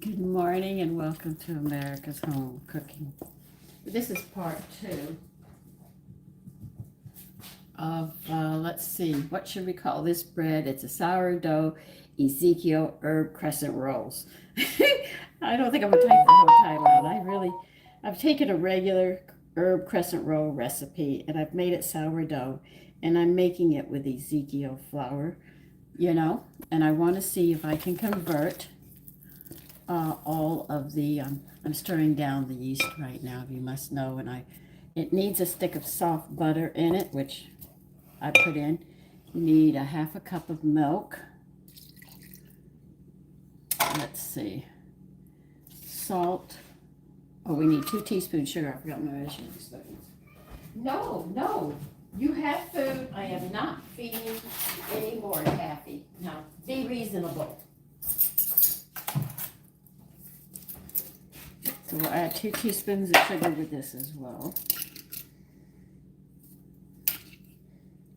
Good morning and welcome to America's Home Cooking. This is part 2 of, let's see, what should we call this bread? It's a sourdough Ezekiel herb crescent rolls. I don't think I'm going to type the whole title out. I've taken a regular herb crescent roll recipe and I've made it sourdough and I'm making it with Ezekiel flour, and I want to see if I can convert all of the, I'm stirring down the yeast right now, you must know, and it needs a stick of soft butter in it, which I put in. You need a half a cup of milk. Let's see. Salt. Oh, we need 2 teaspoons sugar. I forgot my measuring spoons. No. You have food. I am not feeding you any more, Kathy. Now, be reasonable. So we'll add 2 teaspoons of sugar with this as well.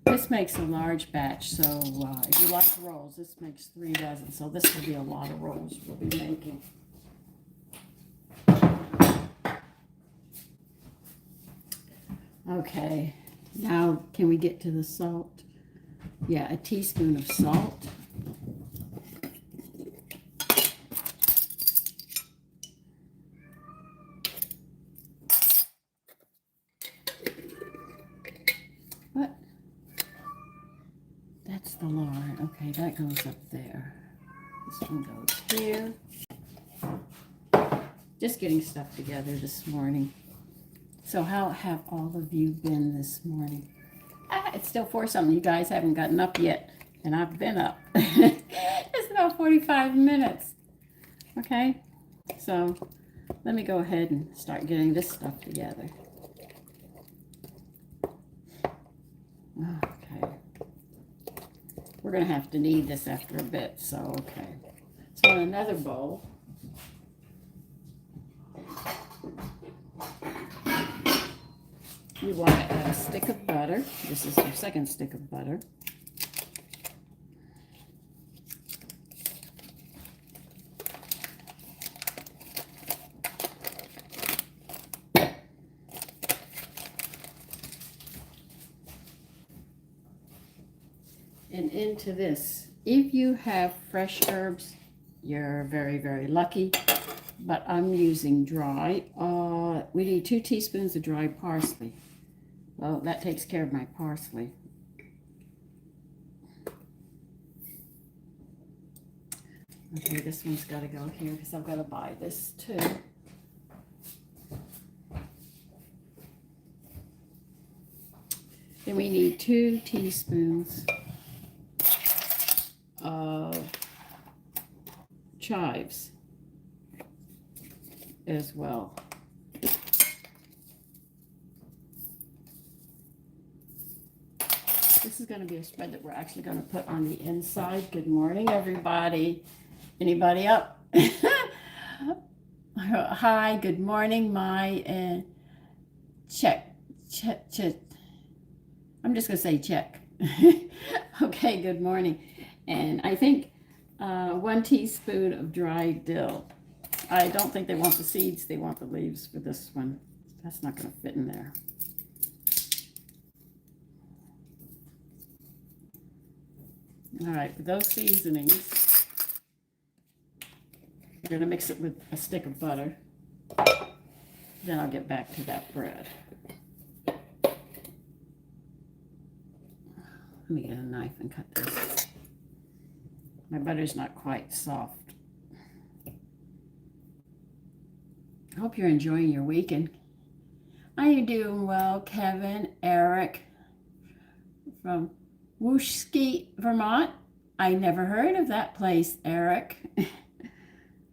This makes a large batch, so if you like rolls, this makes 3 dozen. So this will be a lot of rolls we'll be making. Okay, now can we get to the salt? Yeah, a teaspoon of salt. What? That's the lard. Okay, that goes up there. This one goes here. Just getting stuff together this morning. So how have all of you been this morning? It's still 4 something. You guys haven't gotten up yet, and I've been up. It's about 45 minutes. Okay, so let me go ahead and start getting this stuff together. Okay. We're going to have to knead this after a bit, so okay. So in another bowl, you want to add a stick of butter. This is your second stick of butter. And into this, if you have fresh herbs, you're very, very lucky. But I'm using dry. We need 2 teaspoons of dry parsley. Well, that takes care of my parsley. Okay, this one's got to go here because I've got to buy this too. Then we need 2 teaspoons of chives as well. This is going to be a spread that we're actually going to put on the inside. Good morning, everybody. Anybody up? Hi, good morning, and check. I'm just going to say check. Okay, good morning. And I think 1 teaspoon of dried dill. I don't think they want the seeds, they want the leaves for this one. That's not going to fit in there. All right, with those seasonings, we're going to mix it with a stick of butter. Then I'll get back to that bread. Let me get a knife and cut this. My butter's not quite soft. I hope you're enjoying your weekend. Are you doing well, Kevin, Eric from Wooshki, Vermont? I never heard of that place, Eric. But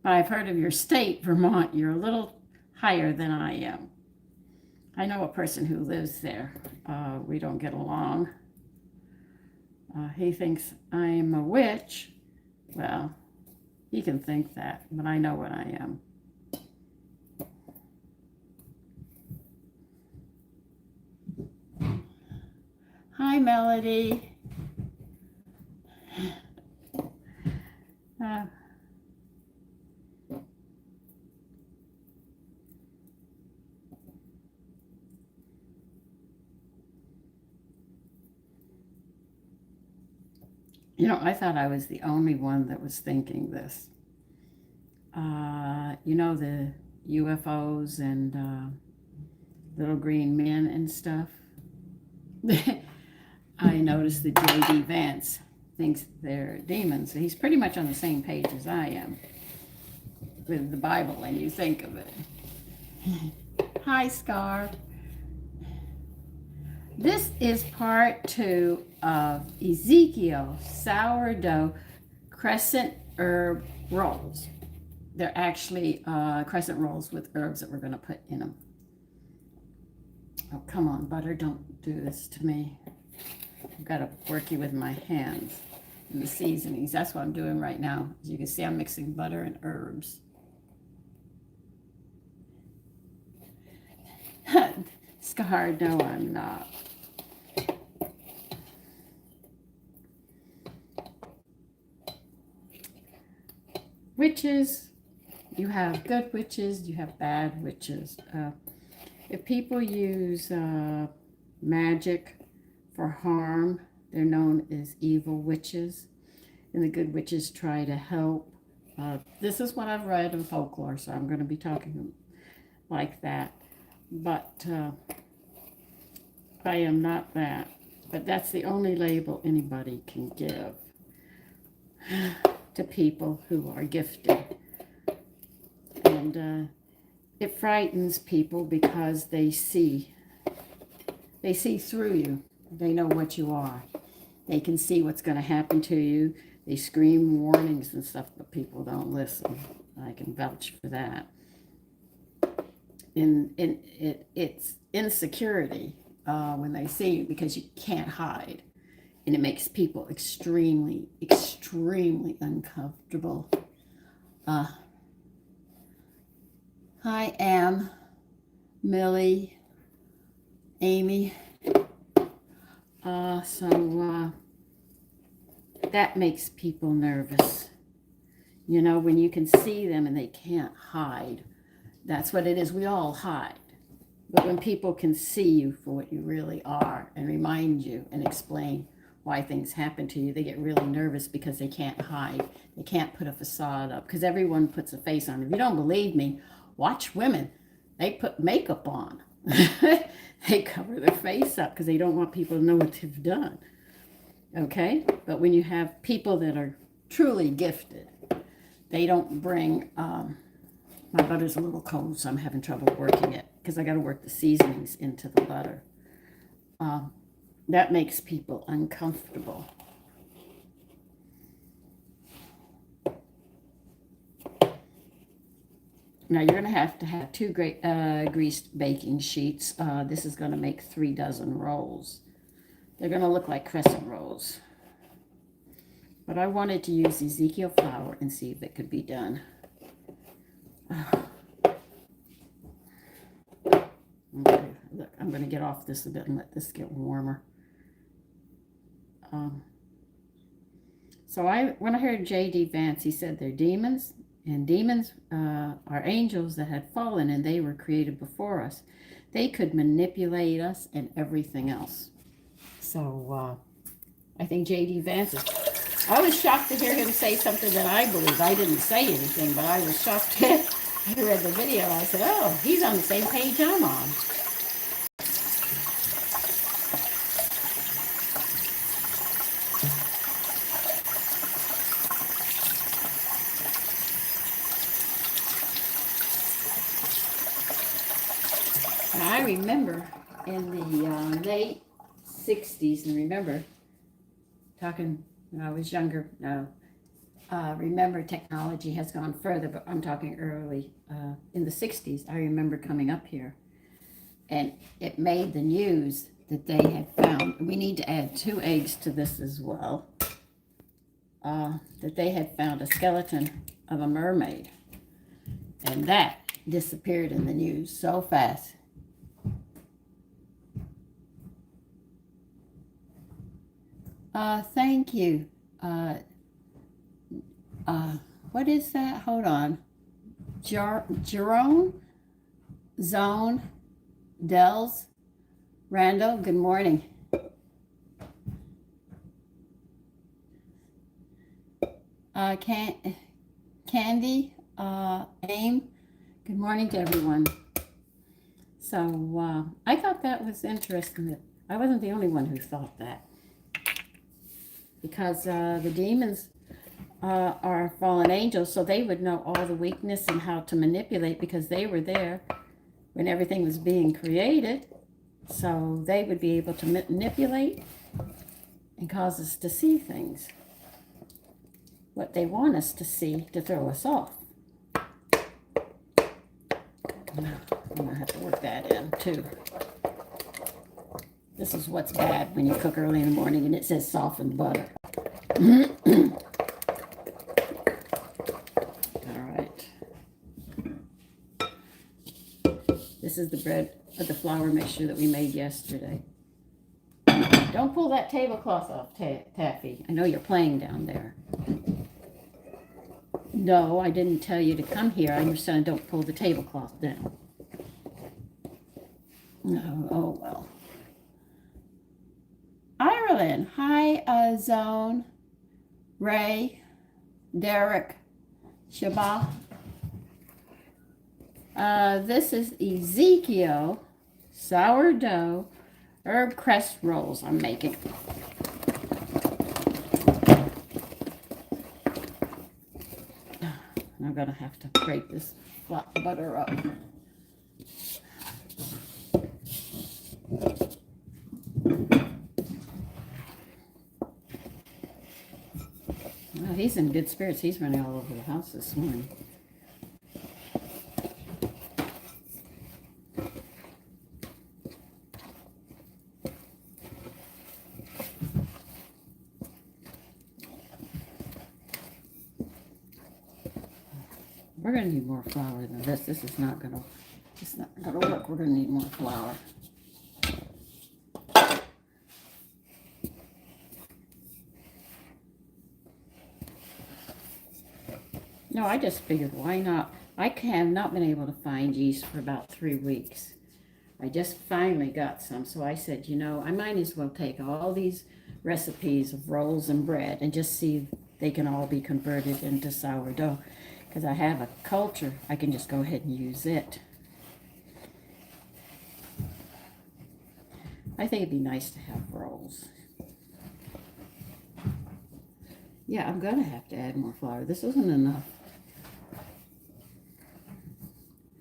I've heard of your state, Vermont. You're a little higher than I am. I know a person who lives there. We don't get along. He thinks I'm a witch. Well, he can think that, but I know what I am. Hi, Melody. You know, I thought I was the only one that was thinking this. You know, the UFOs and little green men and stuff. I noticed that J.D. Vance thinks they're demons. He's pretty much on the same page as I am with the Bible, and you think of it. Hi, Scar. This is part 2 of Ezekiel sourdough crescent herb rolls. They're actually crescent rolls with herbs that we're going to put in them. Oh, come on, butter, don't do this to me. I've got to work you with my hands and the seasonings. That's what I'm doing right now. As you can see, I'm mixing butter and herbs. Scar, no, I'm not. Witches, you have good witches, you have bad witches. If people use magic for harm, they're known as evil witches, and the good witches try to help. This is what I've read in folklore, so I'm going to be talking like that. But I am not that. But that's the only label anybody can give to people who are gifted. And it frightens people because they see through you. They know what you are. They can see what's going to happen to you. They scream warnings and stuff, but people don't listen. I can vouch for that. It's insecurity when they see you, because you can't hide. And it makes people extremely, extremely uncomfortable. Hi, Am, Millie, Amy. That makes people nervous. You know, when you can see them and they can't hide. That's what it is. We all hide. But when people can see you for what you really are and remind you and explain why things happen to you, they get really nervous because they can't hide. They can't put a facade up, because everyone puts a face on. If you don't believe me, watch women. They put makeup on. They cover their face up because they don't want people to know what they've done. Okay? But when you have people that are truly gifted, they don't bring... my butter's a little cold, so I'm having trouble working it because I got to work the seasonings into the butter. That makes people uncomfortable. Now you're going to have 2 great greased baking sheets. This is going to make 3 dozen rolls. They're going to look like crescent rolls. But I wanted to use Ezekiel flour and see if it could be done. Okay, look, I'm going to get off this a bit and let this get warmer. So when I heard J.D. Vance, he said they're demons, and demons are angels that had fallen, and they were created before us. They could manipulate us and everything else. So I think J.D. Vance is... I was shocked to hear him say something that I believe. I didn't say anything, but I was shocked. I read the video. I said, oh, he's on the same page I'm on. I remember in the late 60s, and remember, talking when I was younger, no, remember technology has gone further, but I'm talking early, in the 60s, I remember coming up here, and it made the news that they had found, we need to add 2 eggs to this as well, that they had found a skeleton of a mermaid, and that disappeared in the news so fast. Thank you. What is that? Hold on. Jerome? Zone? Dells? Randall, good morning. Candy, Aim. Good morning to everyone. So I thought that was interesting that I wasn't the only one who thought that. Because the demons are fallen angels, so they would know all the weakness and how to manipulate because they were there when everything was being created. So they would be able to manipulate and cause us to see things, what they want us to see to throw us off. I'm going to have to work that in too. This is what's bad when you cook early in the morning and it says softened butter. All right. This is the bread or the flour mixture that we made yesterday. Don't pull that tablecloth off, Taffy. I know you're playing down there. No, I didn't tell you to come here. I understand. Don't pull the tablecloth down. No, oh well. Ireland. Hi, Zone. Ray. Derek. Shabbat. This is Ezekiel sourdough herb crust rolls I'm making. I'm going to have to break this flat butter up. Well, he's in good spirits. He's running all over the house this morning. We're going to need more flour than this. This is not going to, it's not going to work. We're going to need more flour. No, I just figured, why not? I have not been able to find yeast for about 3 weeks. I just finally got some, so I said, you know, I might as well take all these recipes of rolls and bread and just see if they can all be converted into sourdough. Because I have a culture, I can just go ahead and use it. I think it'd be nice to have rolls. Yeah, I'm going to have to add more flour. This isn't enough.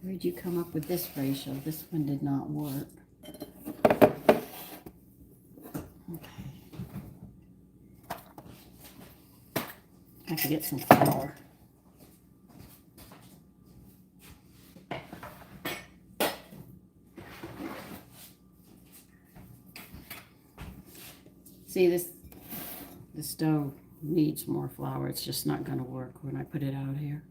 Where'd you come up with this ratio? This one did not work. Okay. I have to get some flour. See, the stove needs more flour. It's just not going to work when I put it out here.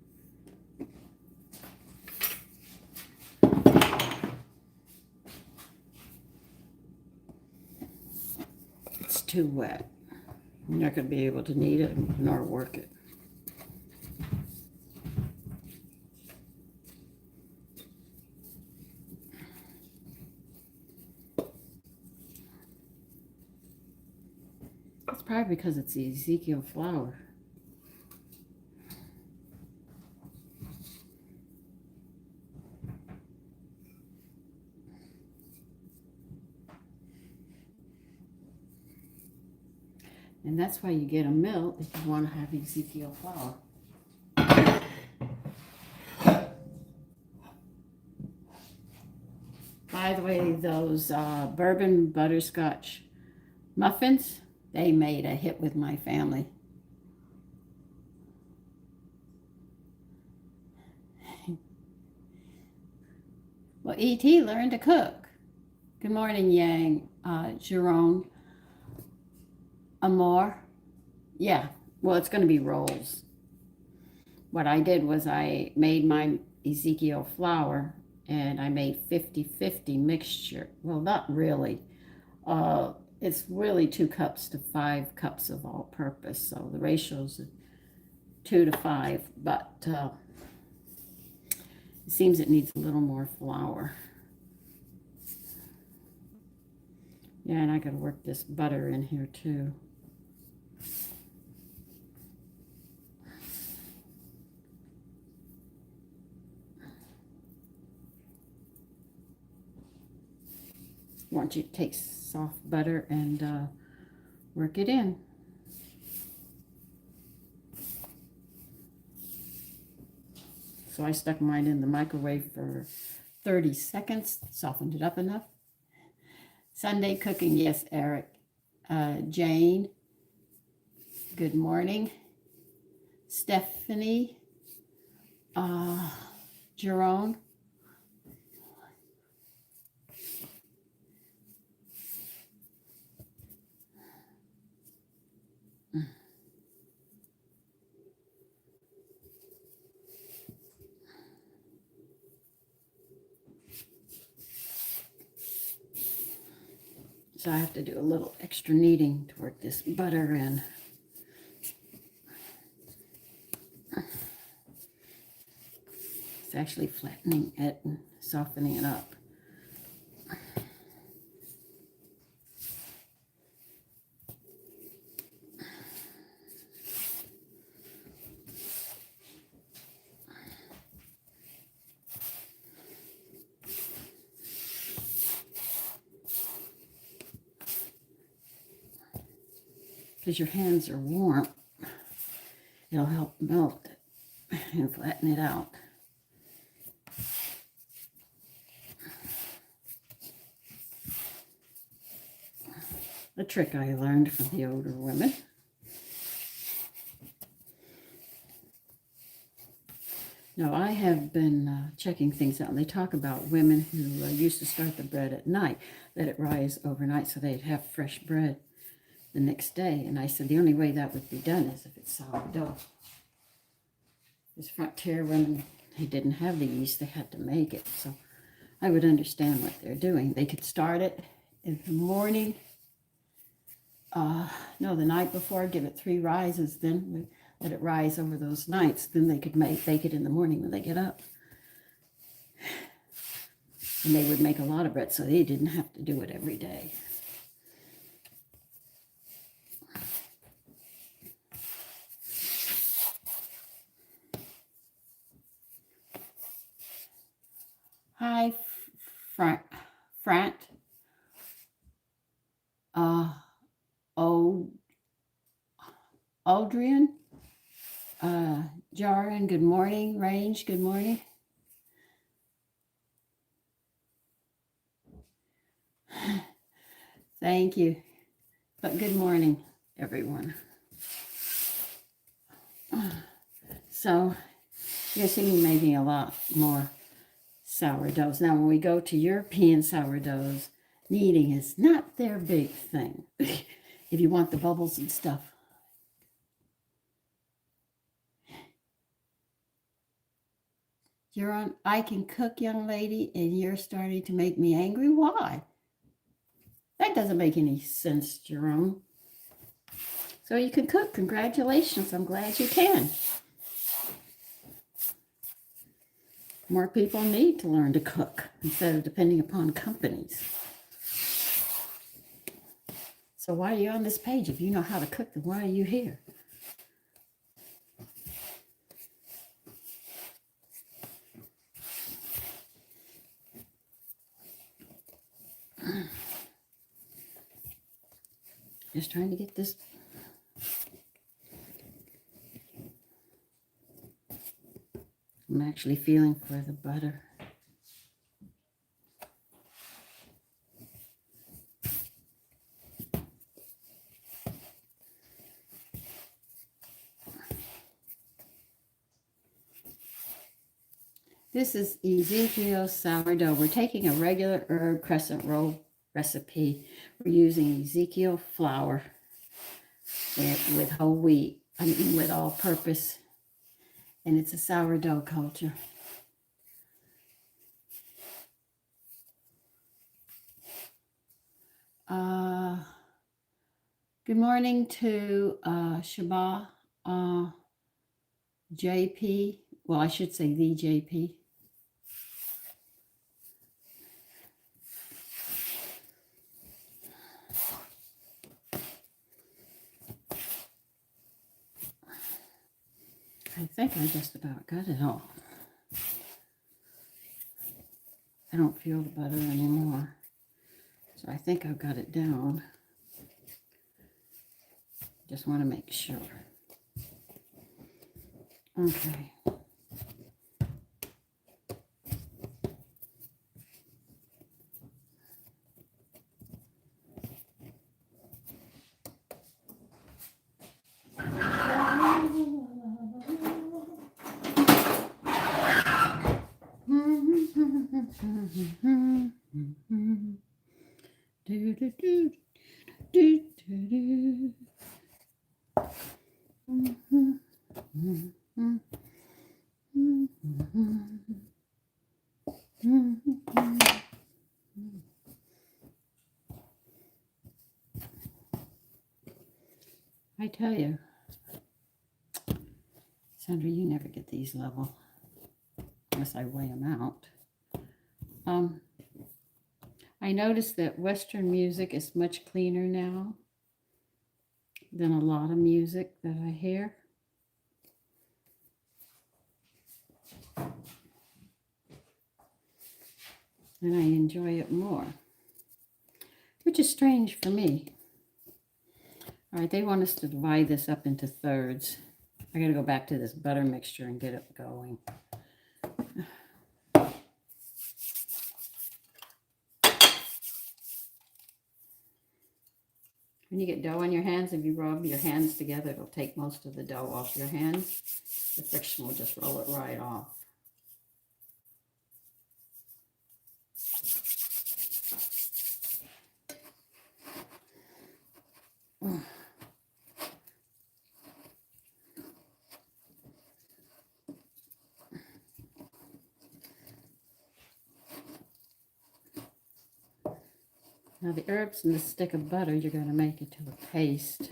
It's too wet. You're not going to be able to knead it nor work it. It's probably because it's the Ezekiel flour. And that's why you get a mill if you want to have Ezekiel flour. By the way, those bourbon butterscotch muffins, they made a hit with my family. Well, E.T. learned to cook. Good morning, Yang, Jerome, Amor. Yeah, well, it's going to be rolls. What I did was I made my Ezekiel flour, and I made 50-50 mixture. Well, not really. It's really 2 cups to 5 cups of all-purpose. So the ratio's 2 to 5, but it seems it needs a little more flour. Yeah, and I gotta work this butter in here too. want you to take soft butter and work it in. So I stuck mine in the microwave for 30 seconds, softened it up enough. Sunday cooking, yes, Eric. Jane, good morning. Stephanie, Jerome. So I have to do a little extra kneading to work this butter in. It's actually flattening it and softening it up. Because your hands are warm, it'll help melt it and flatten it out. A trick I learned from the older women. Now, I have been checking things out, and they talk about women who used to start the bread at night, let it rise overnight so they'd have fresh bread the next day. And I said the only way that would be done is if it's sourdough. These frontier women, they didn't have the yeast, they had to make it. So I would understand what they're doing. They could start it in the morning, no, the night before, give it 3 rises, then let it rise over those nights. Then they could bake it in the morning when they get up. And they would make a lot of bread, so they didn't have to do it every day. Hi, Frant. Aldrian. Jarin, good morning. Range, good morning. Thank you. But good morning, everyone. So, you're seeing maybe a lot more sourdoughs. Now, when we go to European sourdoughs, kneading is not their big thing. If you want the bubbles and stuff. You're on, I can cook, young lady, and you're starting to make me angry. Why? That doesn't make any sense, Jerome. So you can cook. Congratulations. I'm glad you can. More people need to learn to cook instead of depending upon companies. So why are you on this page? If you know how to cook, then why are you here? Just trying to get this. I'm actually feeling for the butter. This is Ezekiel sourdough. We're taking a regular herb crescent roll recipe. We're using Ezekiel flour with whole wheat. I mean, with all-purpose. And it's a sourdough culture. Good morning to Shaba, JP. Well, I should say the JP. I think I just about got it all. I don't feel the butter anymore. So I think I've got it down. Just want to make sure. Okay. I tell you, Sandra, you never get these level unless I weigh them out. I noticed that Western music is much cleaner now than a lot of music that I hear. And I enjoy it more, which is strange for me. All right, they want us to divide this up into thirds. I got to go back to this butter mixture and get it going. When you get dough on your hands, if you rub your hands together, it'll take most of the dough off your hands. The friction will just roll it right off. Now the herbs and the stick of butter, you're going to make it to a paste.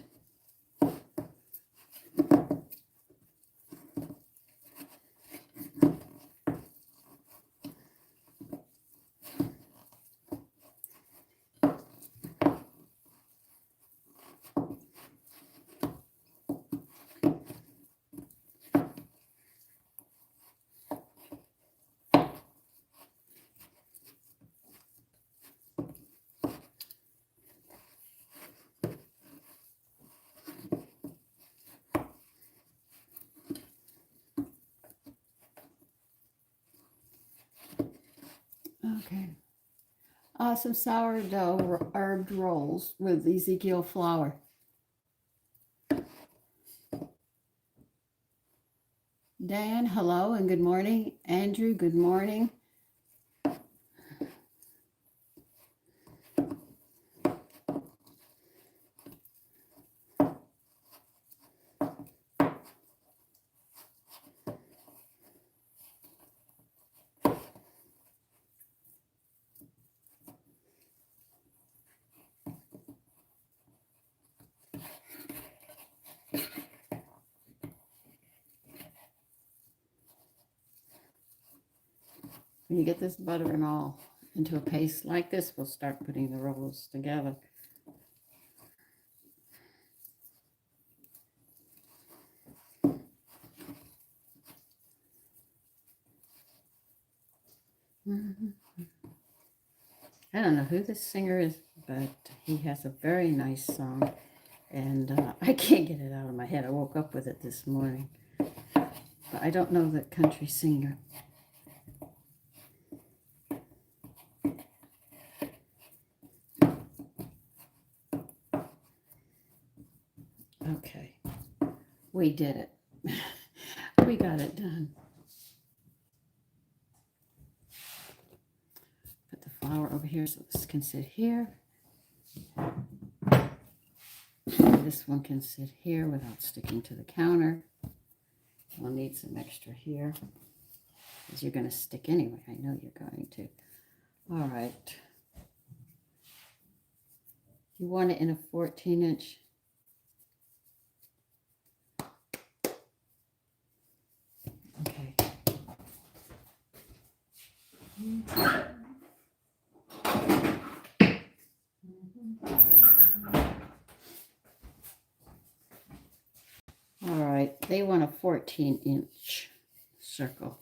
Okay. Some sourdough herb rolls with Ezekiel flour. Dan, hello and good morning. Andrew, good morning. When you get this butter and all into a paste like this, we'll start putting the rolls together. I don't know who this singer is, but he has a very nice song, and I can't get it out of my head. I woke up with it this morning, but I don't know the country singer. Okay, we did it. We got it done. Put the flour over here so this can sit here. This one can sit here without sticking to the counter. We'll need some extra here, because you're going to stick anyway. I know you're going to. All right. You want it in a 14-inch. Okay. All right, they want a 14-inch circle.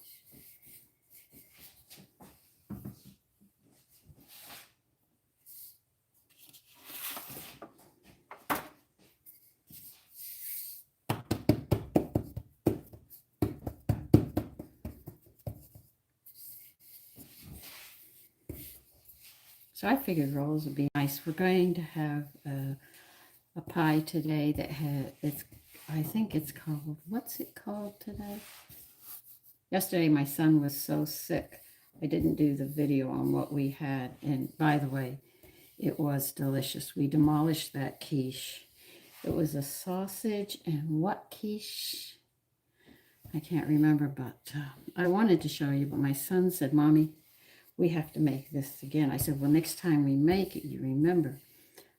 So I figured rolls would be nice. We're going to have a pie today that I think it's called, what's it called today? Yesterday my son was so sick, I didn't do the video on what we had. And by the way, it was delicious. We demolished that quiche. It was a sausage and what quiche? I can't remember, but I wanted to show you, but my son said, Mommy, we have to make this again. I said, well, next time we make it, you remember,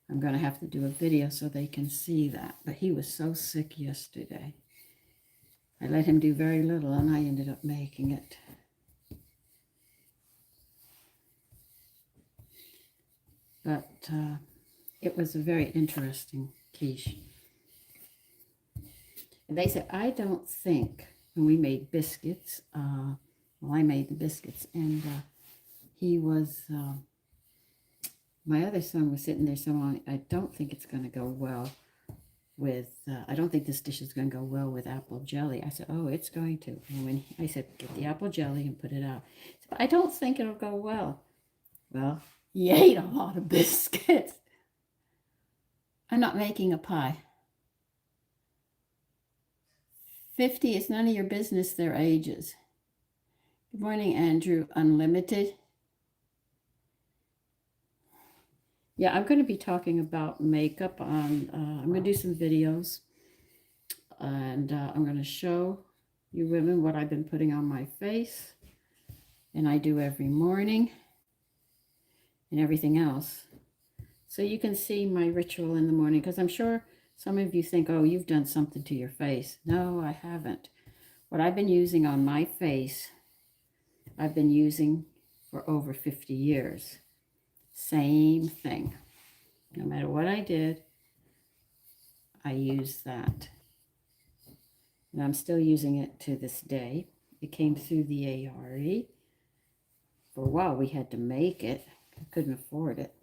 I'm going to have to do a video so they can see that. But he was so sick yesterday. I let him do very little, and I ended up making it. But it was a very interesting quiche. And they said, I don't think, when we made biscuits, well, I made the biscuits, and he was, my other son was sitting there saying, I don't think it's going to go well with, I don't think this dish is going to go well with apple jelly. I said, oh, it's going to. And when I said, get the apple jelly and put it out. He said, I don't think it'll go well. Well, he ate a lot of biscuits. I'm not making a pie. 50 is none of your business, their ages. Good morning, Andrew Unlimited. Yeah, I'm going to be talking about makeup on, I'm going to do some videos, and I'm going to show you women what I've been putting on my face, and I do every morning, and everything else. So you can see my ritual in the morning, because I'm sure some of you think, oh, you've done something to your face. No, I haven't. What I've been using on my face, I've been using for over 50 years. Same thing. No matter what I did, I used that. And I'm still using it to this day. It came through the ARE. For a while, we had to make it. I couldn't afford it.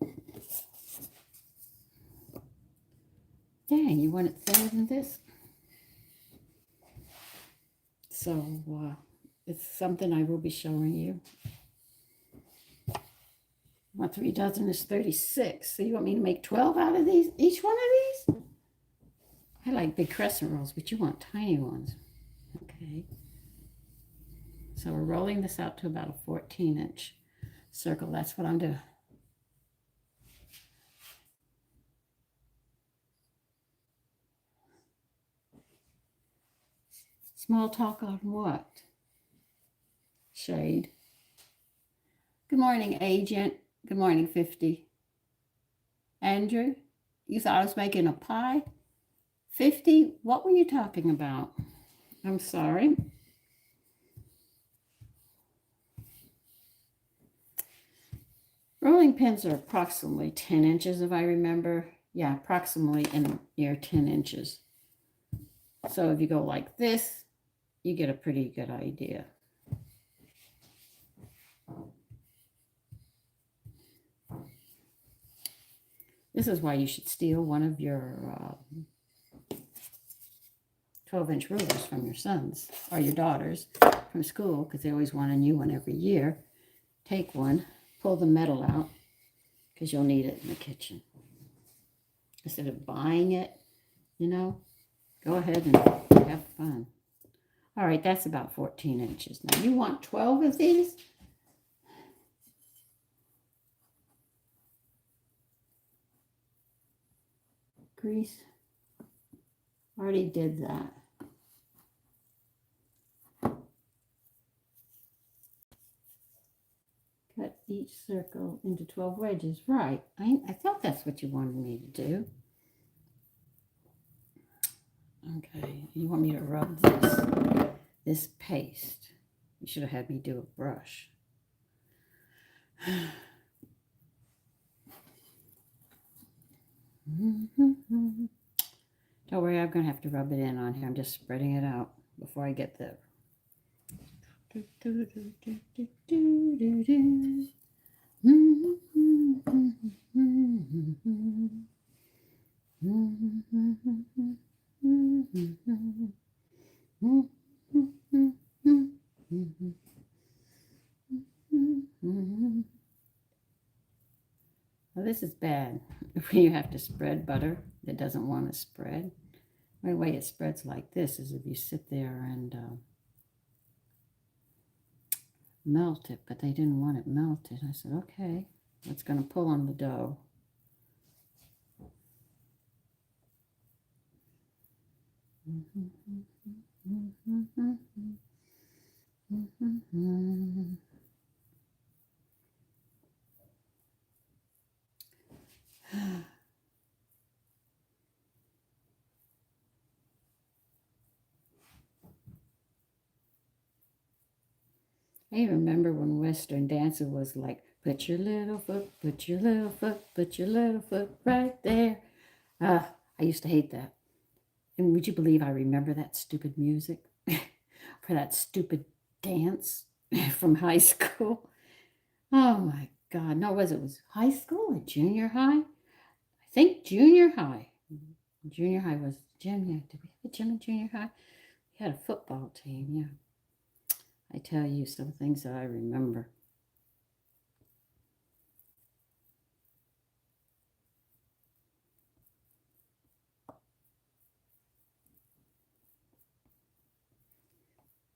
Dang, you want it thinner than this? So, it's something I will be showing you. 3 dozen is 36. So you want me to make 12 out of these? Each one of these? I like big crescent rolls, but you want tiny ones. Okay. So we're rolling this out to about a 14-inch circle. That's what I'm doing. Small talk on what? Shade. Good morning, Agent. Good morning, 50. Andrew, you thought I was making a pie? 50? What were you talking about? I'm sorry. Rolling pins are approximately 10 inches, if I remember. Yeah, approximately near 10 inches. So if you go like this, you get a pretty good idea. This is why you should steal one of your 12-inch rulers from your sons or your daughters from school, because they always want a new one every year. Take one, pull the metal out, because you'll need it in the kitchen. Instead of buying it, you know, go ahead and have fun. All right, that's about 14 inches. Now, you want 12 of these? Grease. Already did that. Cut each circle into 12 wedges. Right. I thought that's what you wanted me to do. Okay. You want me to rub this paste. You should have had me do a brush. Don't worry, I'm going to have to rub it in on here. I'm just spreading it out before I get there. this is bad. When you have to spread butter that doesn't want to spread. The way it spreads like this is if you sit there and melt it, but they didn't want it melted. I said, okay, it's going to pull on the dough. I remember when Western dancing was like, put your little foot, put your little foot, put your little foot right there. I used to hate that. And would you believe I remember that stupid music for that stupid dance from high school? Oh my God. No, it was high school or junior high? I think junior high. Junior high was gym. Yeah. Did we have a gym in junior high? We had a football team. Yeah. I tell you some things that I remember.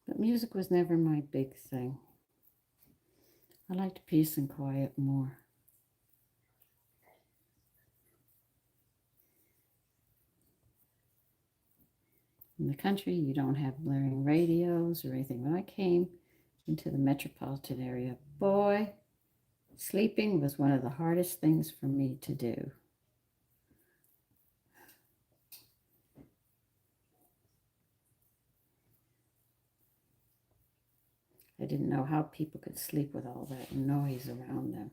But music was never my big thing. I liked peace and quiet more. In the country, you don't have blaring radios or anything. When I came into the metropolitan area, boy, sleeping was one of the hardest things for me to do. I didn't know how people could sleep with all that noise around them.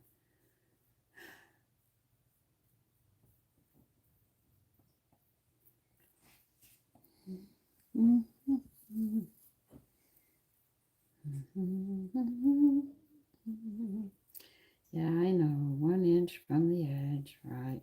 Yeah, I know. 1 inch from the edge. Right.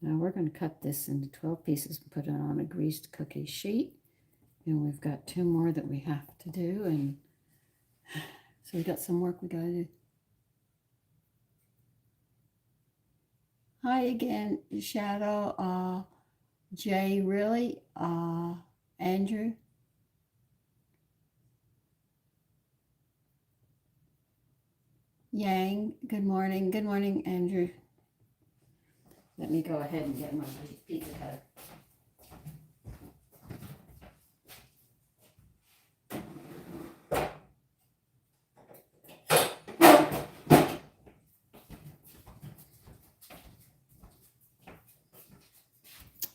Now we're going to cut this into 12 pieces and put it on a greased cookie sheet. And we've got 2 more that we have to do. And so we got some work we got to do. Hi again, Shadow. Jay, really? Andrew? Yang, good morning. Good morning, Andrew. Let me go ahead and get my pizza cutter.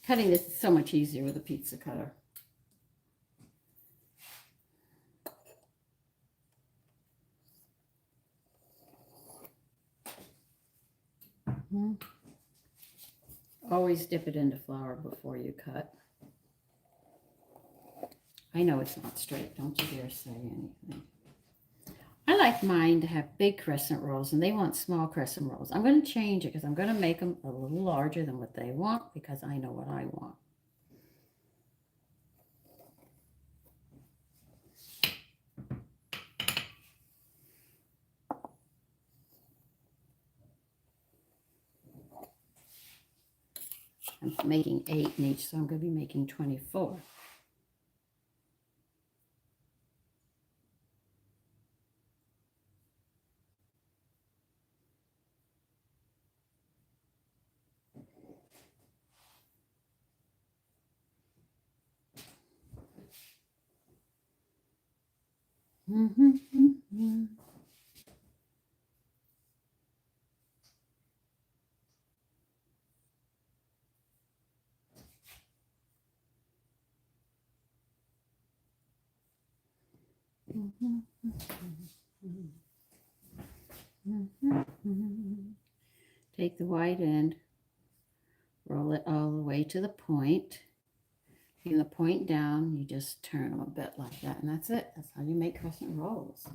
Cutting this is so much easier with a pizza cutter. Always dip it into flour before you cut. I know it's not straight. Don't you dare say anything. I like mine to have big crescent rolls, and they want small crescent rolls. I'm going to change it because I'm going to make them a little larger than what they want because I know what I want. I'm making 8 in each, so I'm going to be making 24. Take the white end, roll it all the way to the point. From the point down, you just turn them a bit like that, and that's it. That's how you make crescent rolls.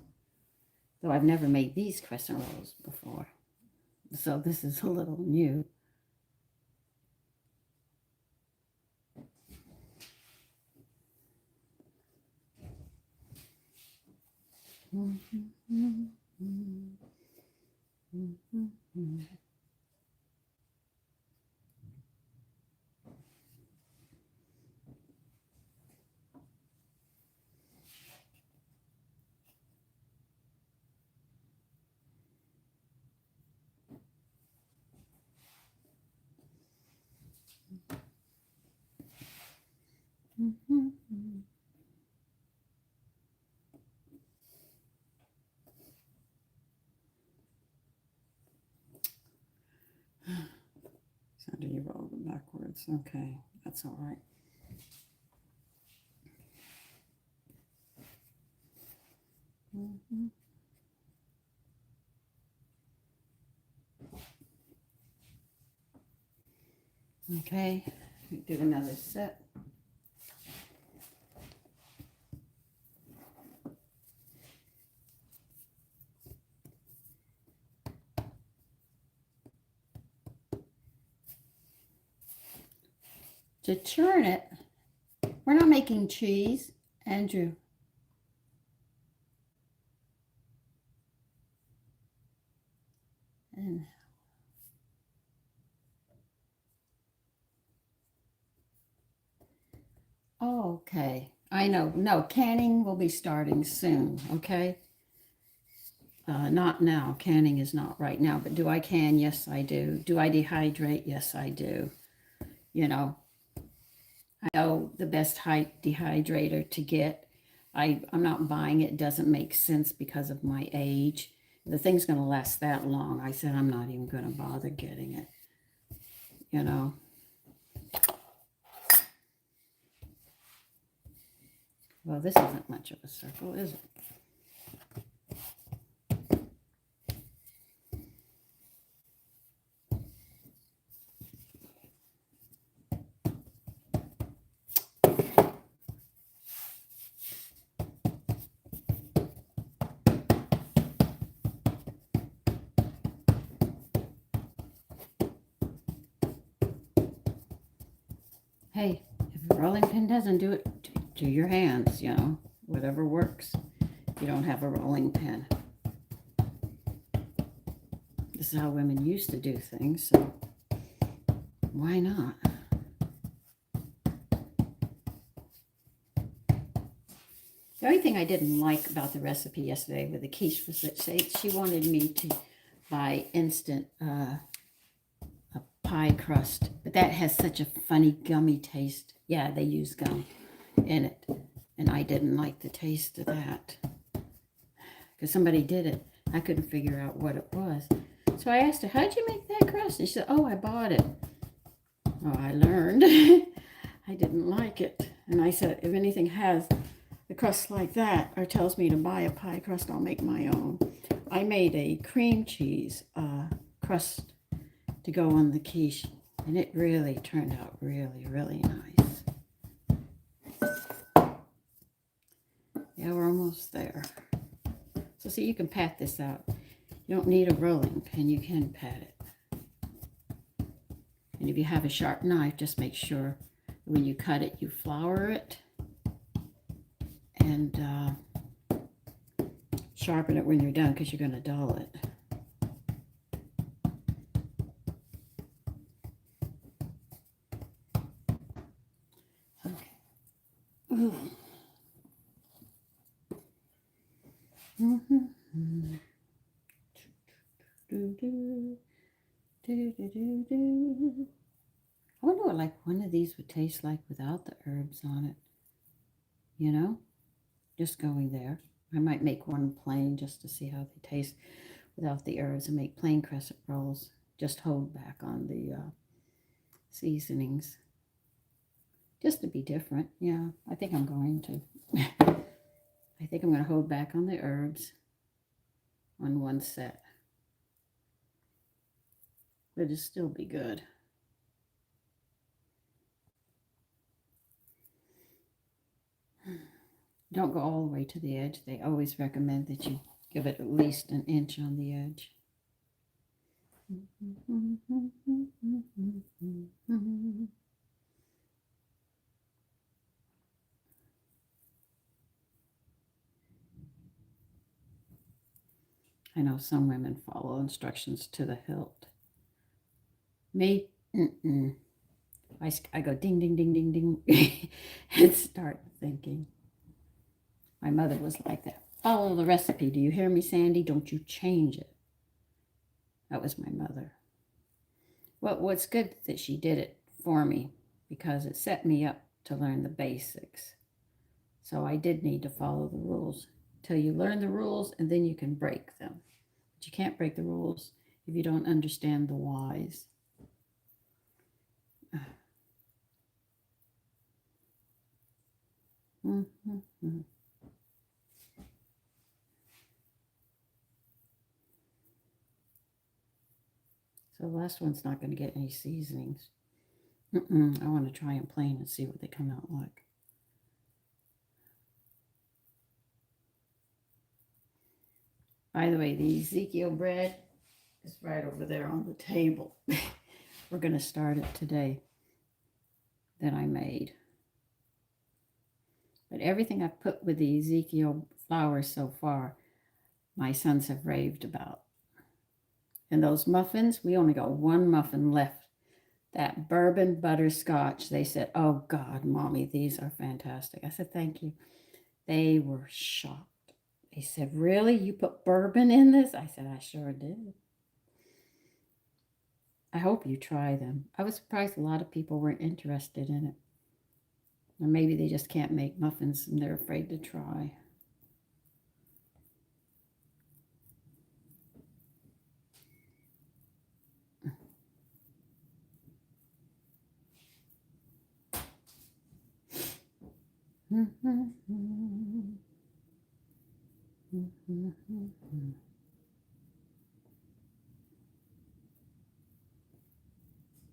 Though I've never made these crescent rolls before. So this is a little new. So do you roll them backwards? Okay, that's all right. Okay, do another set. To churn it, we're not making cheese, Andrew. And okay, I know. No, canning will be starting soon, okay? Not now. Canning is not right now. But do I can? Yes, I do. Do I dehydrate? Yes, I do. You know, I know the best dehydrator to get. I'm not buying it. It doesn't make sense because of my age. The thing's going to last that long. I said I'm not even going to bother getting it. You know. Well, this isn't much of a circle, is it? Hey, if a rolling pin doesn't do it, do your hands, you know, whatever works. If you don't have a rolling pin. This is how women used to do things, so why not? The only thing I didn't like about the recipe yesterday with the quiche was that she wanted me to buy instant a pie crust, but that has such a funny gummy taste. Yeah, they use gum in it, and I didn't like the taste of that because somebody did it. I couldn't figure out what it was. So I asked her, how'd you make that crust? And she said, oh, I bought it. Oh, I learned. I didn't like it. And I said, if anything has a crust like that or tells me to buy a pie crust, I'll make my own. I made a cream cheese crust to go on the quiche, and it really turned out really, really nice. Yeah, we're almost there. So see, you can pat this out. You don't need a rolling pin, you can pat it. And if you have a sharp knife, just make sure when you cut it, you flour it and sharpen it when you're done because you're going to dull it. Okay. I wonder what like one of these would taste like without the herbs on it. You know, just going there. I might make one plain just to see how they taste without the herbs and make plain crescent rolls. Just hold back on the seasonings. Just to be different. Yeah, I think I'm going to. I think I'm going to hold back on the herbs on one set. But it'll still be good. Don't go all the way to the edge. They always recommend that you give it at least an inch on the edge. I know some women follow instructions to the hilt. Me, I go ding, ding, ding, ding, ding, and start thinking. My mother was like that. Follow the recipe. Do you hear me, Sandy? Don't you change it. That was my mother. Well, what's good that she did it for me because it set me up to learn the basics. So I did need to follow the rules till you learn the rules and then you can break them. But you can't break the rules if you don't understand the whys. So the last one's not going to get any seasonings. I want to try them plain and see what they come out like. By the way, the Ezekiel bread is right over there on the table. We're going to start it today that I made. But everything I've put with the Ezekiel flour so far, my sons have raved about. And those muffins, we only got one muffin left. That bourbon butterscotch, they said, oh God, Mommy, these are fantastic. I said, thank you. They were shocked. They said, really? You put bourbon in this? I said, I sure did. I hope you try them. I was surprised a lot of people weren't interested in it. Or maybe they just can't make muffins and they're afraid to try.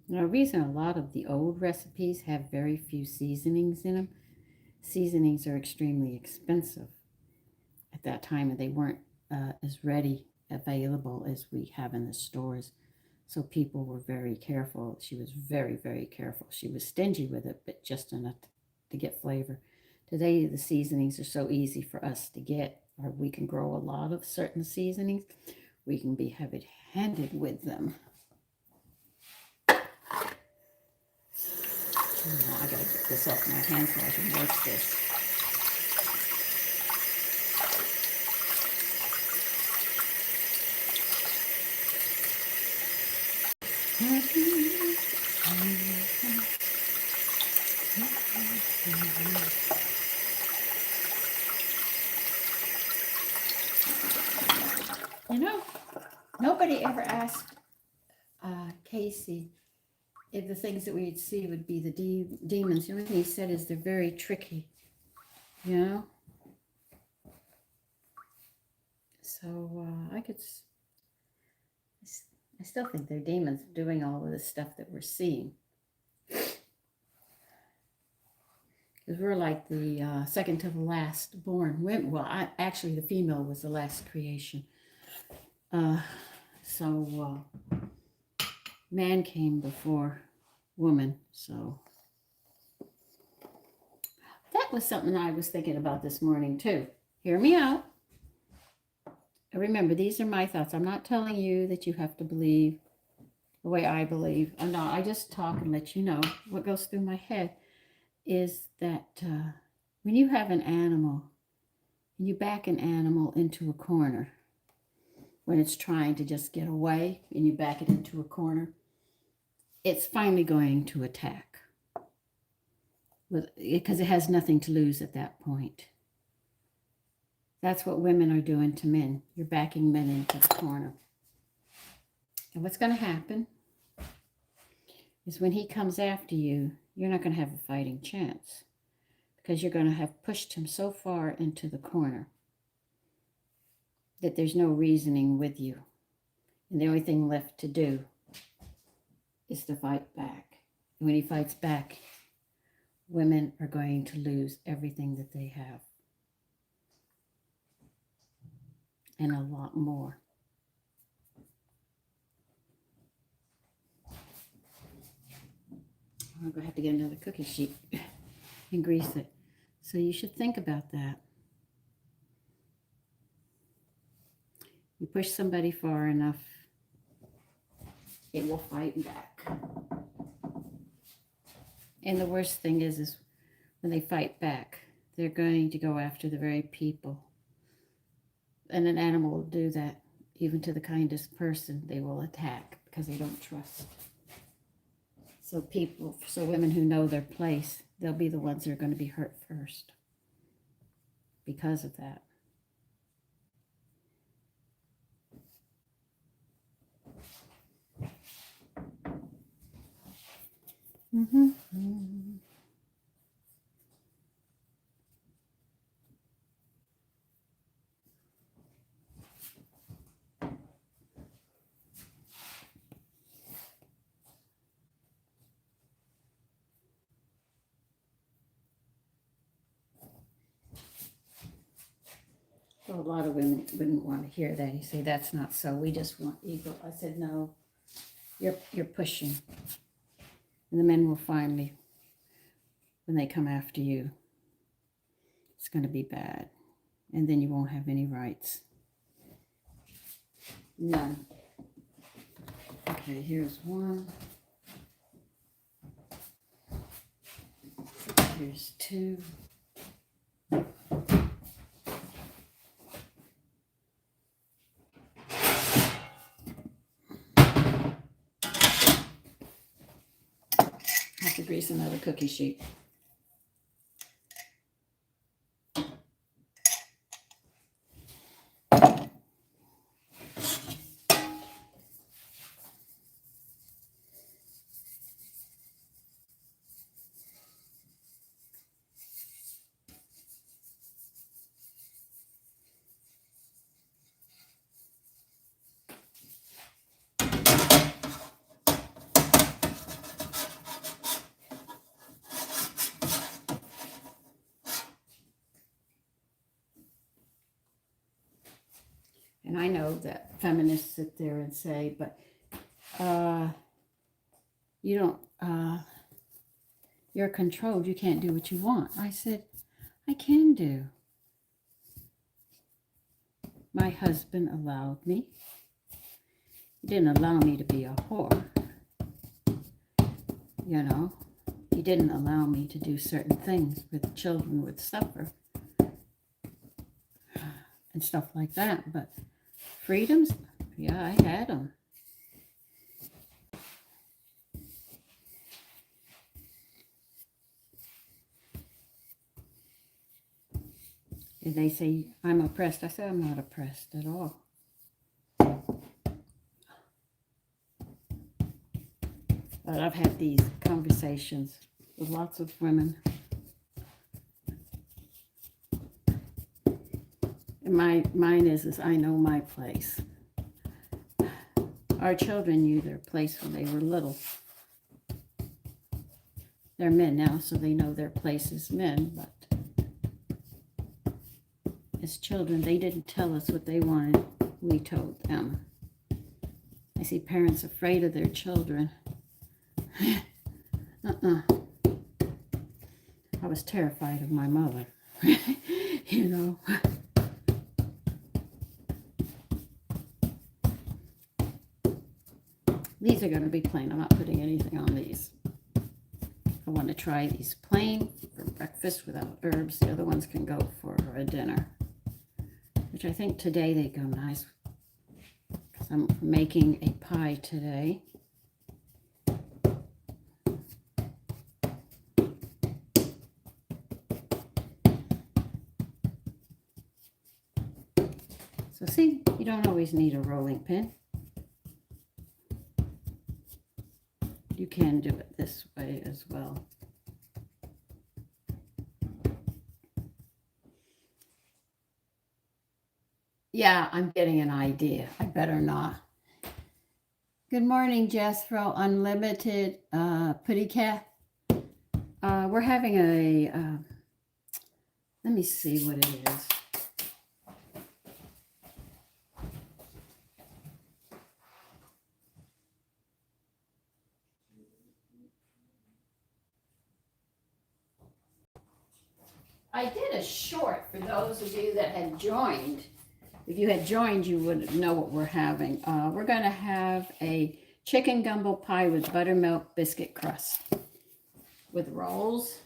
Now, the reason a lot of the old recipes have very few seasonings in them, seasonings are extremely expensive at that time, and they weren't as ready available as we have in the stores. So people were very careful. She was very, very careful. She was stingy with it, but just enough to get flavor. Today, the seasonings are so easy for us to get, or we can grow a lot of certain seasonings. We can be heavy-handed with them. Oh, I gotta get this off my hands so I can work this. You know, nobody ever asked Casey if the things that we'd see would be the demons. The only thing he said is they're very tricky, you know? So I still think they're demons doing all of this stuff that we're seeing. Because we're like the second to the last born. Well, actually, the female was the last creation. So man came before woman. So that was something I was thinking about this morning too. Hear me out. Remember, these are my thoughts. I'm not telling you that you have to believe the way I believe. I'm not. I just talk and let you know what goes through my head is that when you have an animal, and you back an animal into a corner, when it's trying to just get away and you back it into a corner, it's finally going to attack because it has nothing to lose at that point. That's what women are doing to men. You're backing men into the corner. And what's going to happen is when he comes after you, you're not going to have a fighting chance because you're going to have pushed him so far into the corner that there's no reasoning with you. And the only thing left to do is to fight back. And when he fights back, women are going to lose everything that they have. And a lot more. I'm going to have to get another cookie sheet and grease it. So you should think about that. You push somebody far enough, it will fight back. And the worst thing is when they fight back, they're going to go after the very people. And an animal will do that. Even to the kindest person, they will attack because they don't trust. So women who know their place, they'll be the ones that are going to be hurt first because of that. Mm-hmm. Well, a lot of women wouldn't want to hear that. You say, that's not so. We just want equal. I said, no, you're pushing. And the men will finally, when they come after you, it's going to be bad. And then you won't have any rights. None. Okay, here's one. Here's two. Have to grease another cookie sheet. And I know that feminists sit there and say, but you don't, you're controlled. You can't do what you want. I said, I can do. My husband allowed me. He didn't allow me to be a whore. You know, he didn't allow me to do certain things with children would suffer and stuff like that. But freedoms, yeah, I had them. And they say, I'm oppressed. I say, I'm not oppressed at all. But I've had these conversations with lots of women. And mine is I know my place. Our children knew their place when they were little. They're men now, so they know their place as men, but as children, they didn't tell us what they wanted. We told them. I see parents afraid of their children. I was terrified of my mother, you know. These are going to be plain. I'm not putting anything on these. I want to try these plain for breakfast without herbs. The other ones can go for a dinner, which I think today they go nice because I'm making a pie today. So see, you don't always need a rolling pin. You can do it this way as well. Yeah, I'm getting an idea. I better not. Good morning, Jethro Unlimited Putty Cat. We're having a, let me see what it is. short for those of you that had joined. If you had joined, you would know what we're having. We're going to have a chicken gumbo pie with buttermilk biscuit crust with rolls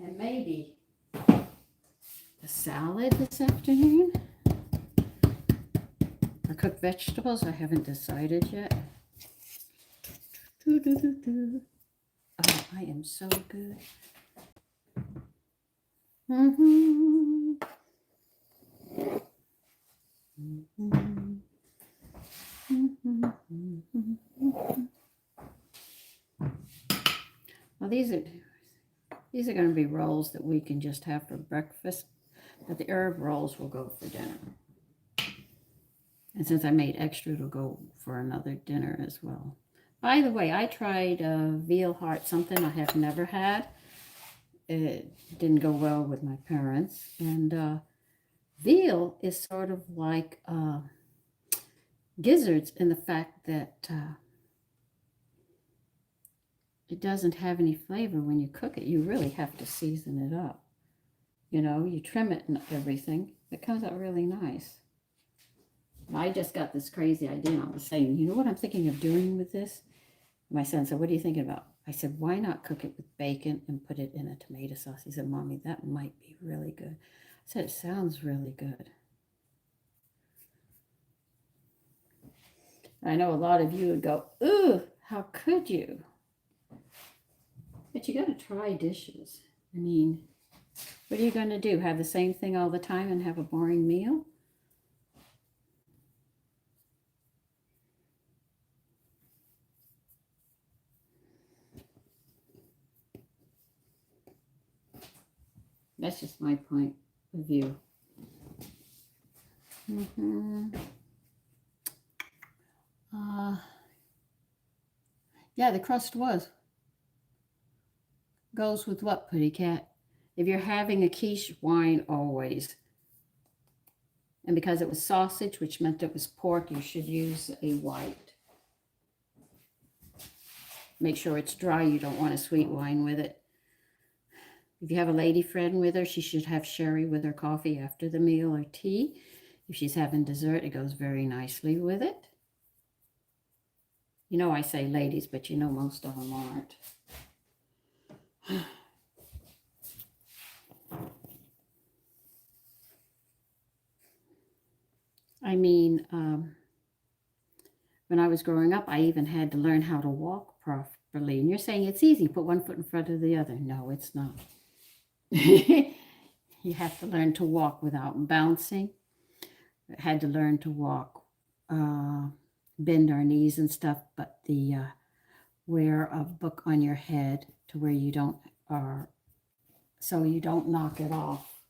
and maybe a salad this afternoon. Or cooked vegetables, I haven't decided yet. Oh, I am so good. Well, these are going to be rolls that we can just have for breakfast, but the herb rolls will go for dinner. And since I made extra, it'll go for another dinner as well. By the way, I tried veal heart, something I have never had. It didn't go well with my parents. And veal is sort of like gizzards in the fact that it doesn't have any flavor when you cook it. You really have to season it up. You know, you trim it and everything. It comes out really nice. I just got this crazy idea, and I was saying, you know what I'm thinking of doing with this? My son said, what are you thinking about? I said, why not cook it with bacon and put it in a tomato sauce? He said, Mommy, that might be really good. I said, it sounds really good. I know a lot of you would go, ooh, how could you? But you got to try dishes. I mean, what are you going to do? Have the same thing all the time and have a boring meal? That's just my point of view. Yeah, the crust goes with what, Putty Cat? If you're having a quiche, wine always. And because it was sausage, which meant it was pork, you should use a white. Make sure it's dry. You don't want a sweet wine with it. If you have a lady friend with her, she should have sherry with her coffee after the meal or tea. If she's having dessert, it goes very nicely with it. You know I say ladies, but you know most of them aren't. I mean, when I was growing up, I even had to learn how to walk properly. And you're saying it's easy, put one foot in front of the other. No, it's not. You have to learn to walk without bouncing. I had to learn to walk, bend our knees and stuff, but the wear a book on your head to where you don't, so you don't knock it off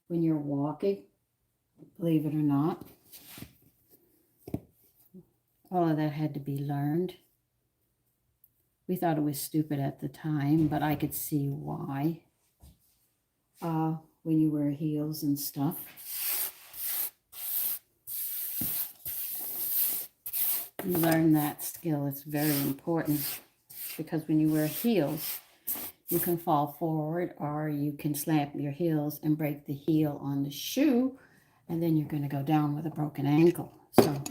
when you're walking, believe it or not. All of that had to be learned. We thought it was stupid at the time, but I could see why. When you wear heels and stuff. You learn that skill. It's very important because when you wear heels, you can fall forward or you can slam your heels and break the heel on the shoe, and then you're going to go down with a broken ankle. So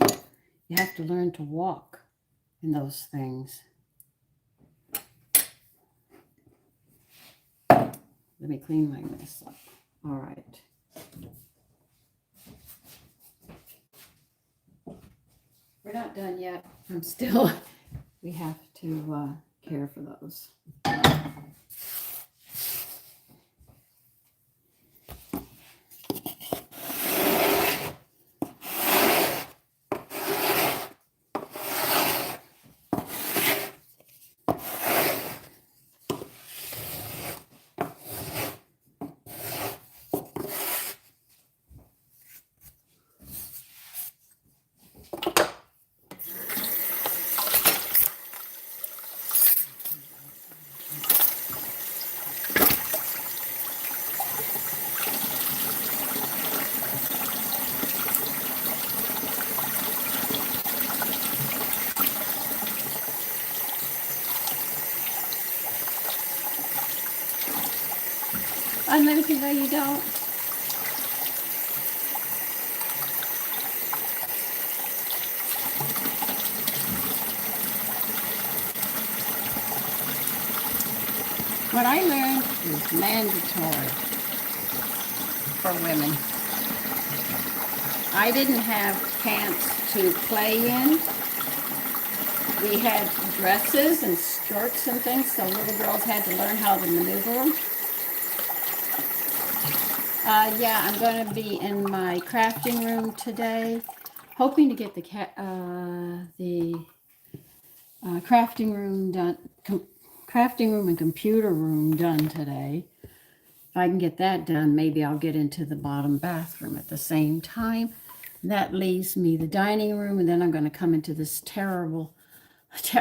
you have to learn to walk in those things. Let me clean my mess up. All right. We're not done yet. We have to care for those. unlimited, no, you don't. What I learned is mandatory for women. I didn't have pants to play in. We had dresses and skirts and things, so little girls had to learn how to maneuver them. Yeah, I'm going to be in my crafting room today, hoping to get the crafting room done, crafting room and computer room done today. If I can get that done, maybe I'll get into the bottom bathroom at the same time. That leaves me the dining room, and then I'm going to come into this terrible,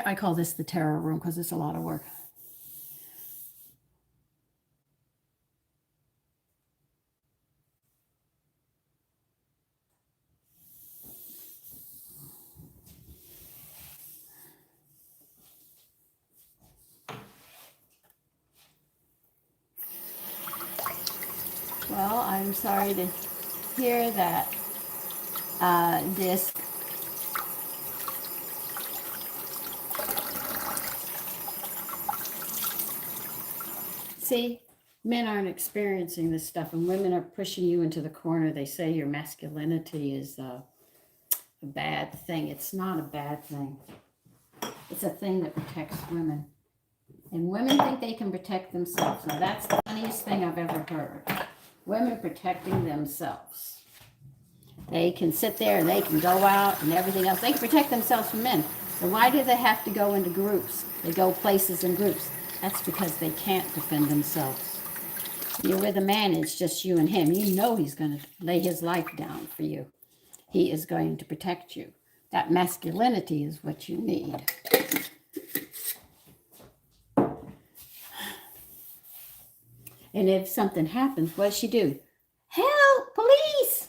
I call this the terror room because it's a lot of work. Well, I'm sorry to hear that disc. See, men aren't experiencing this stuff, and women are pushing you into the corner. They say your masculinity is a bad thing. It's not a bad thing. It's a thing that protects women. And women think they can protect themselves. Now, that's the funniest thing I've ever heard. Women protecting themselves. They can sit there and they can go out and everything else. They can protect themselves from men. So why do they have to go into groups? They go places in groups. That's because they can't defend themselves. You're with a man, it's just you and him. You know he's going to lay his life down for you. He is going to protect you. That masculinity is what you need. And if something happens, what does she do? Help, police!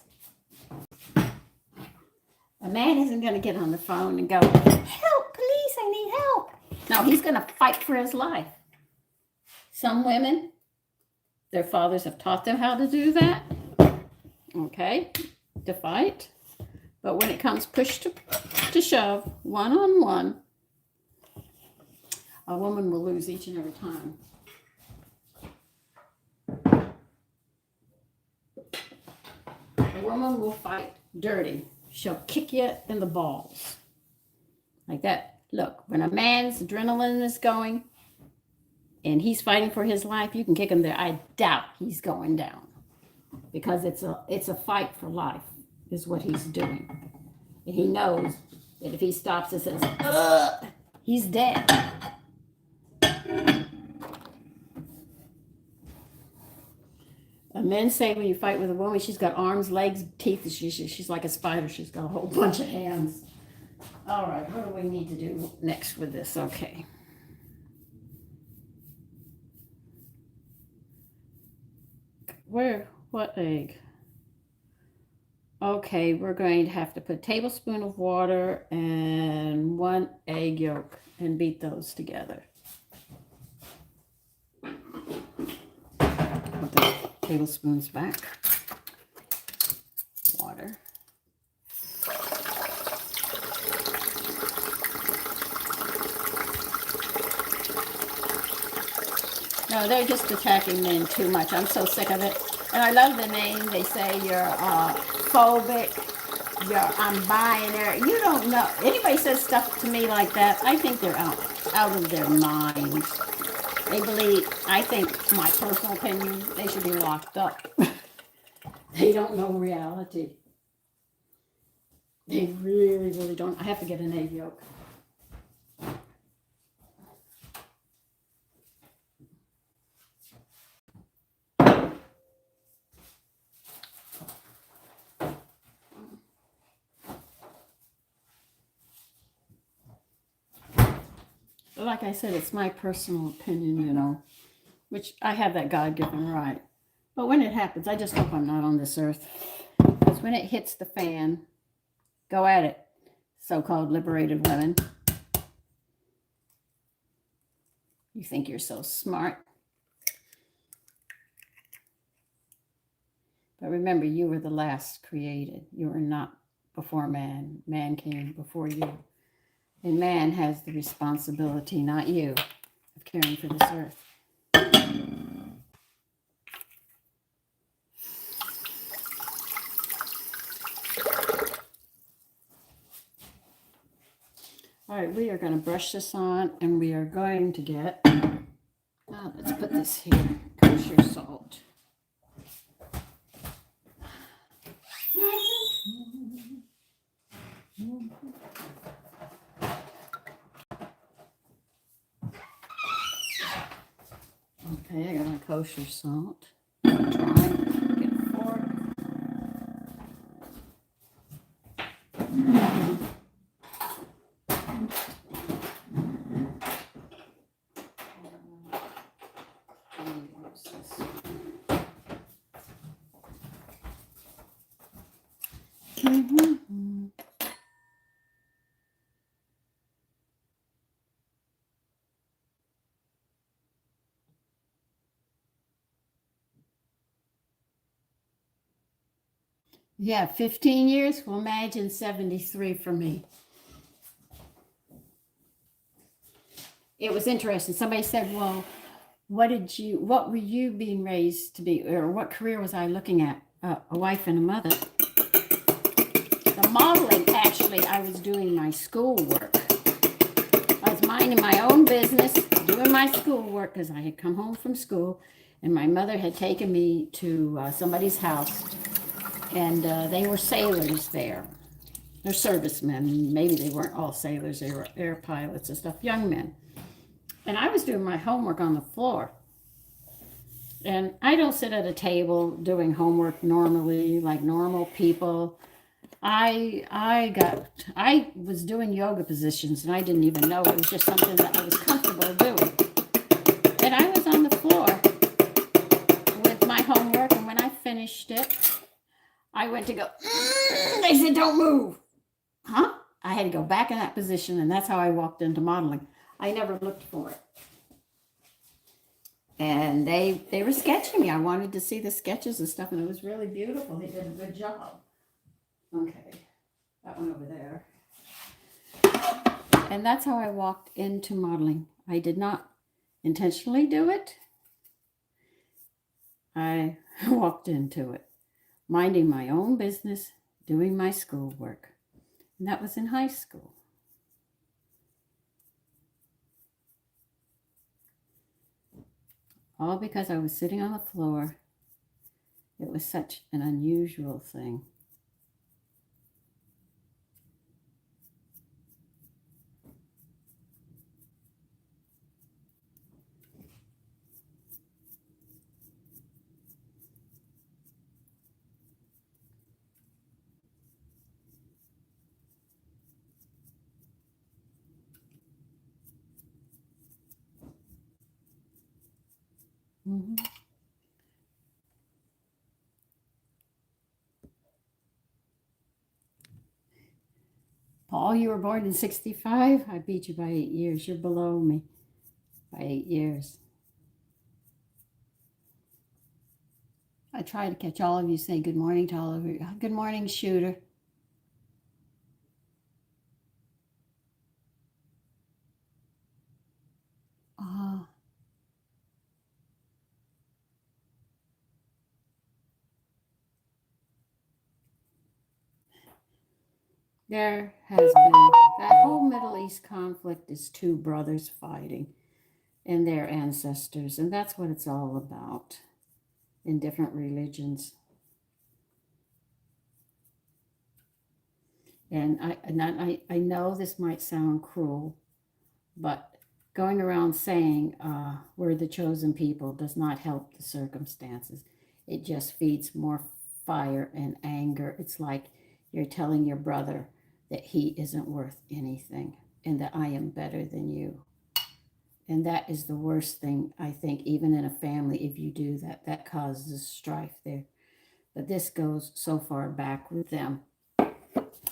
A man isn't going to get on the phone and go, help, police, I need help. No, he's going to fight for his life. Some women, their fathers have taught them how to do that, okay, to fight. But when it comes push to shove, one-on-one, a woman will lose each and every time. A woman will fight dirty. She'll kick you in the balls. Like that. Look, when a man's adrenaline is going and he's fighting for his life, you can kick him there. I doubt he's going down. Because it's a fight for life, is what he's doing. And he knows that if he stops and says, ugh, he's dead. Men say when you fight with a woman, she's got arms, legs, teeth. She's like a spider. She's got a whole bunch of hands. All right, what do we need to do next with this? Okay. What egg? Okay, we're going to have to put a tablespoon of water and 1 egg yolk and beat those together. Put the tablespoons back. Water. No, they're just attacking men too much. I'm so sick of it. And I love the name. They say you're phobic, you're non-binary. You don't know. Anybody says stuff to me like that, I think they're out of their minds. They believe, I think, my personal opinion, they should be locked up. They don't know reality. They really, really don't. I have to get an egg yolk. Like I said, it's my personal opinion, you know, which I have that God-given right. But when it happens, I just hope I'm not on this earth. Because when it hits the fan, go at it, so-called liberated women. You think you're so smart. But remember, you were the last created. You were not before man. Man came before you. And man has the responsibility, not you, of caring for this earth. All right, we are going to brush this on, and we are going to get, let's put this here, kosher salt. Okay, I got my kosher salt. Try, get a fork. Yeah, 15 years. Well, imagine 73 for me. It was interesting. Somebody said, well, what were you being raised to be, or what career was I looking at? A wife and a mother. The modeling, actually, I was doing my schoolwork. I was minding my own business, doing my schoolwork, because I had come home from school, and my mother had taken me to somebody's house, and they were sailors there. They're servicemen. Maybe they weren't all sailors. They were air pilots and stuff, young men. And I was doing my homework on the floor. And I don't sit at a table doing homework normally, like normal people. I was doing yoga positions, and I didn't even know. It was just something that I was comfortable doing. And I was on the floor with my homework, and when I finished it, I went to go, they said, don't move. Huh? I had to go back in that position, and that's how I walked into modeling. I never looked for it. And they were sketching me. I wanted to see the sketches and stuff, and it was really beautiful. They did a good job. Okay, that one over there. And that's how I walked into modeling. I did not intentionally do it. I walked into it, minding my own business, doing my schoolwork. And that was in high school. All because I was sitting on the floor. It was such an unusual thing. Mm-hmm. Paul, you were born in 65. I beat you by 8 years. You're below me by 8 years. I try to catch all of you, say good morning to all of you. Good morning, Shooter. There has been, that whole Middle East conflict is two brothers fighting and their ancestors, and that's what it's all about in different religions. And I know this might sound cruel, but going around saying we're the chosen people does not help the circumstances. It just feeds more fire and anger. It's like you're telling your brother that he isn't worth anything and that I am better than you. And that is the worst thing, I think, even in a family, if you do that, that causes strife there. But this goes so far back with them. And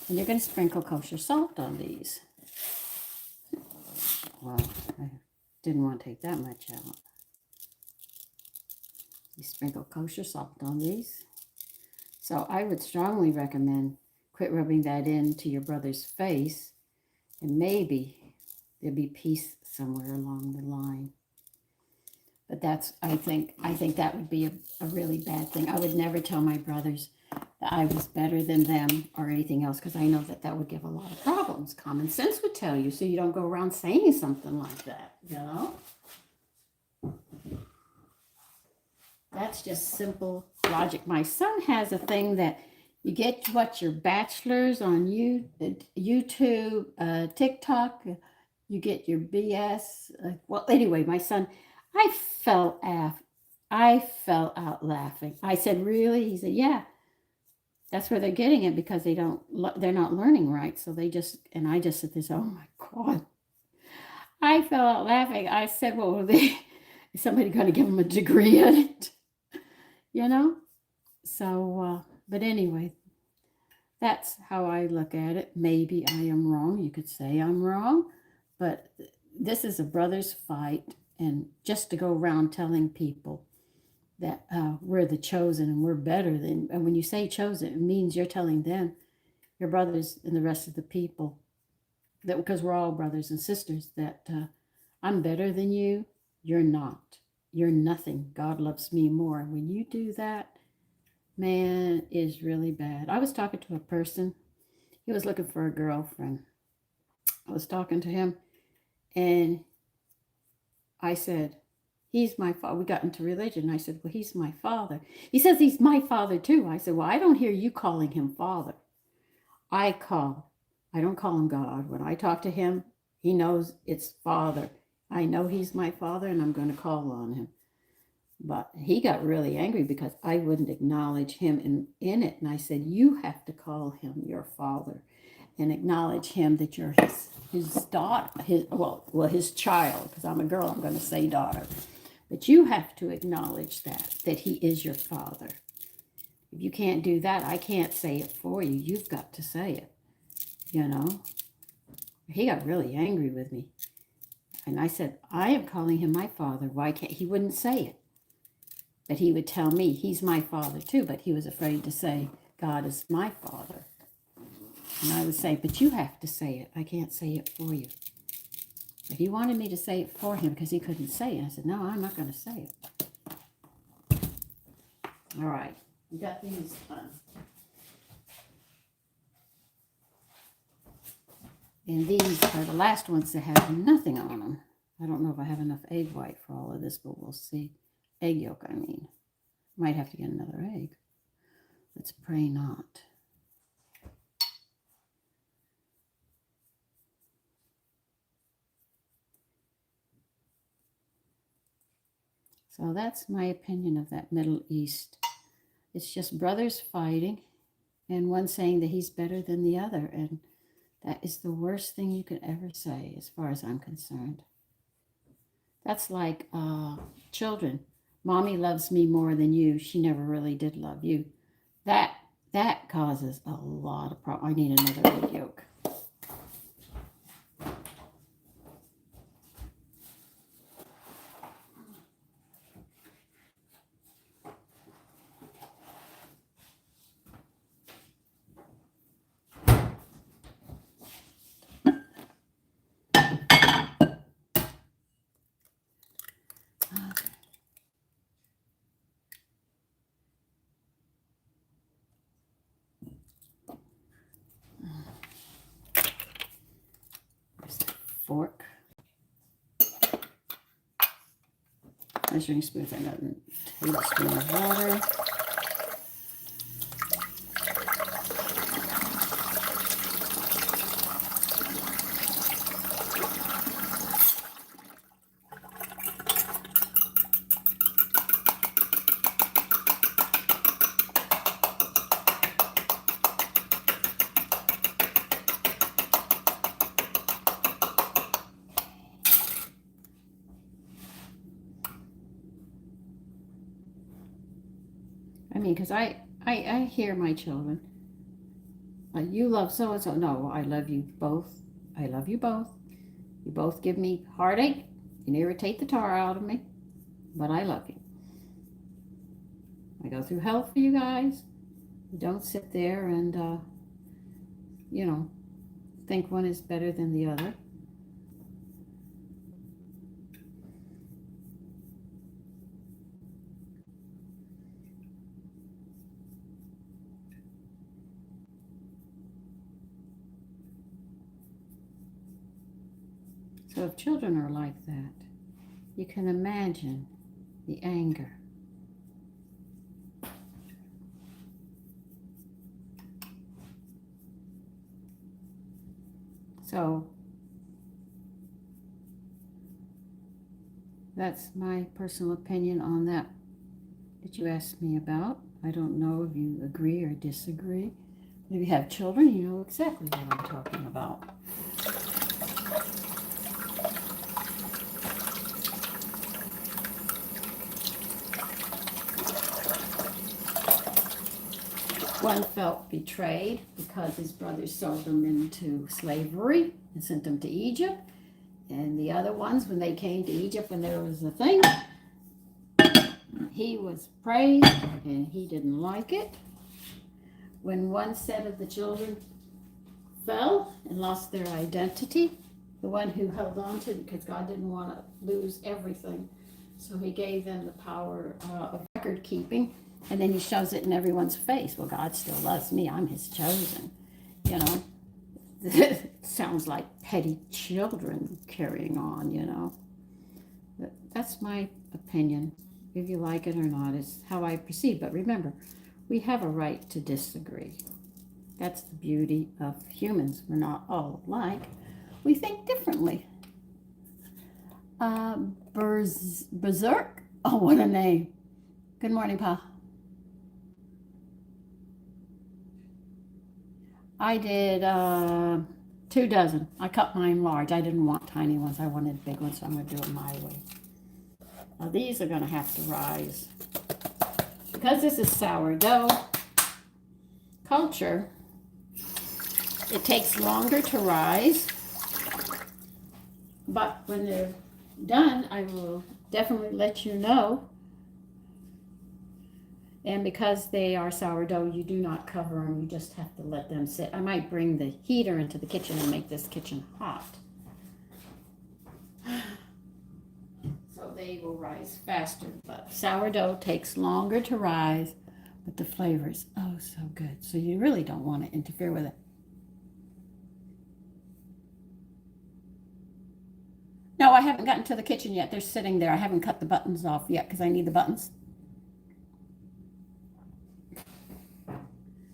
you're going to sprinkle kosher salt on these. Well, I didn't want to take that much out. You sprinkle kosher salt on these. So I would strongly recommend quit rubbing that into your brother's face, and maybe there'll be peace somewhere along the line. But I think that would be a really bad thing. I would never tell my brothers that I was better than them or anything else, because I know that that would give a lot of problems. Common sense would tell you, so you don't go around saying something like that, you know? That's just simple logic. My son has a thing that you get what your bachelor's on YouTube, TikTok, you get your BS. Well, anyway, my son, I fell af, I fell out laughing. I said, "Really?" He said, "Yeah, that's where they're getting it because they're not learning right. So they just," and I just said this, "Oh my God." I fell out laughing. I said, "Well, is somebody going to give them a degree in it?" You know? So, but anyway, that's how I look at it. Maybe I am wrong. You could say I'm wrong, but this is a brother's fight. And just to go around telling people that we're the chosen and we're better than, and when you say chosen, it means you're telling them, your brothers and the rest of the people, that because we're all brothers and sisters, that I'm better than you. You're not. You're nothing. God loves me more. And when you do that, man, is really bad. I was talking to a person. He was looking for a girlfriend. I was talking to him, and I said, "He's my father." We got into religion. I said, "Well, he's my father." He says, "He's my father too." I said, "Well, I don't hear you calling him father. I don't call him God. When I talk to him, he knows it's father. I know he's my father, and I'm going to call on him." But he got really angry because I wouldn't acknowledge him in it. And I said, "You have to call him your father and acknowledge him that you're his daughter, his child, because I'm a girl, I'm going to say daughter. But you have to acknowledge that he is your father. If you can't do that, I can't say it for you. You've got to say it, you know." He got really angry with me. And I said, "I am calling him my father. Why can't he?" Wouldn't say it. But he would tell me he's my father too, but he was afraid to say God is my father. And I would say, "But you have to say it. I can't say it for you." But he wanted me to say it for him because he couldn't say it. I said, "No, I'm not going to say it." All right. We got these done. And these are the last ones that have nothing on them. I don't know if I have enough egg white for all of this, but we'll see. Egg yolk, I mean. Might have to get another egg. Let's pray not. So that's my opinion of that Middle East. It's just brothers fighting and one saying that he's better than the other. And that is the worst thing you could ever say as far as I'm concerned. That's like children. Mommy loves me more than you. She never really did love you. That causes a lot of problems. I need another egg yolk. Fork. Measuring spoon for another tablespoon of water. I mean, because I hear my children, "You love so-and-so." No, I love you both. I love you both. You both give me heartache and irritate the tar out of me, but I love you. I go through hell for you guys, Don't sit there and, you know, think one is better than the other. So if children are like that, you can imagine the anger. So that's my personal opinion on that you asked me about. I don't know if you agree or disagree. If you have children, you know exactly what I'm talking about. One felt betrayed because his brothers sold him into slavery and sent him to Egypt. And the other ones, when they came to Egypt, when there was a thing, he was praised and he didn't like it. When one set of the children fell and lost their identity, the one who held on to it, because God didn't want to lose everything, so he gave them the power of record keeping, and then he shoves it in everyone's face. Well, God still loves me. I'm his chosen. You know, sounds like petty children carrying on, you know. But that's my opinion. If you like it or not, it's how I perceive. But remember, we have a right to disagree. That's the beauty of humans. We're not all alike. We think differently. Berserk? Oh, what a name. Good morning, Pa. I did 2 dozen. I cut mine large. I didn't want tiny ones. I wanted big ones, so I'm going to do it my way. Now, these are going to have to rise. Because this is sourdough culture, it takes longer to rise. But when they're done, I will definitely let you know. And because they are sourdough, you do not cover them. You just have to let them sit. I might bring the heater into the kitchen and make this kitchen hot. So they will rise faster. But sourdough takes longer to rise, but the flavor is oh so good. So you really don't want to interfere with it. No, I haven't gotten to the kitchen yet. They're sitting there. I haven't cut the buttons off yet because I need the buttons.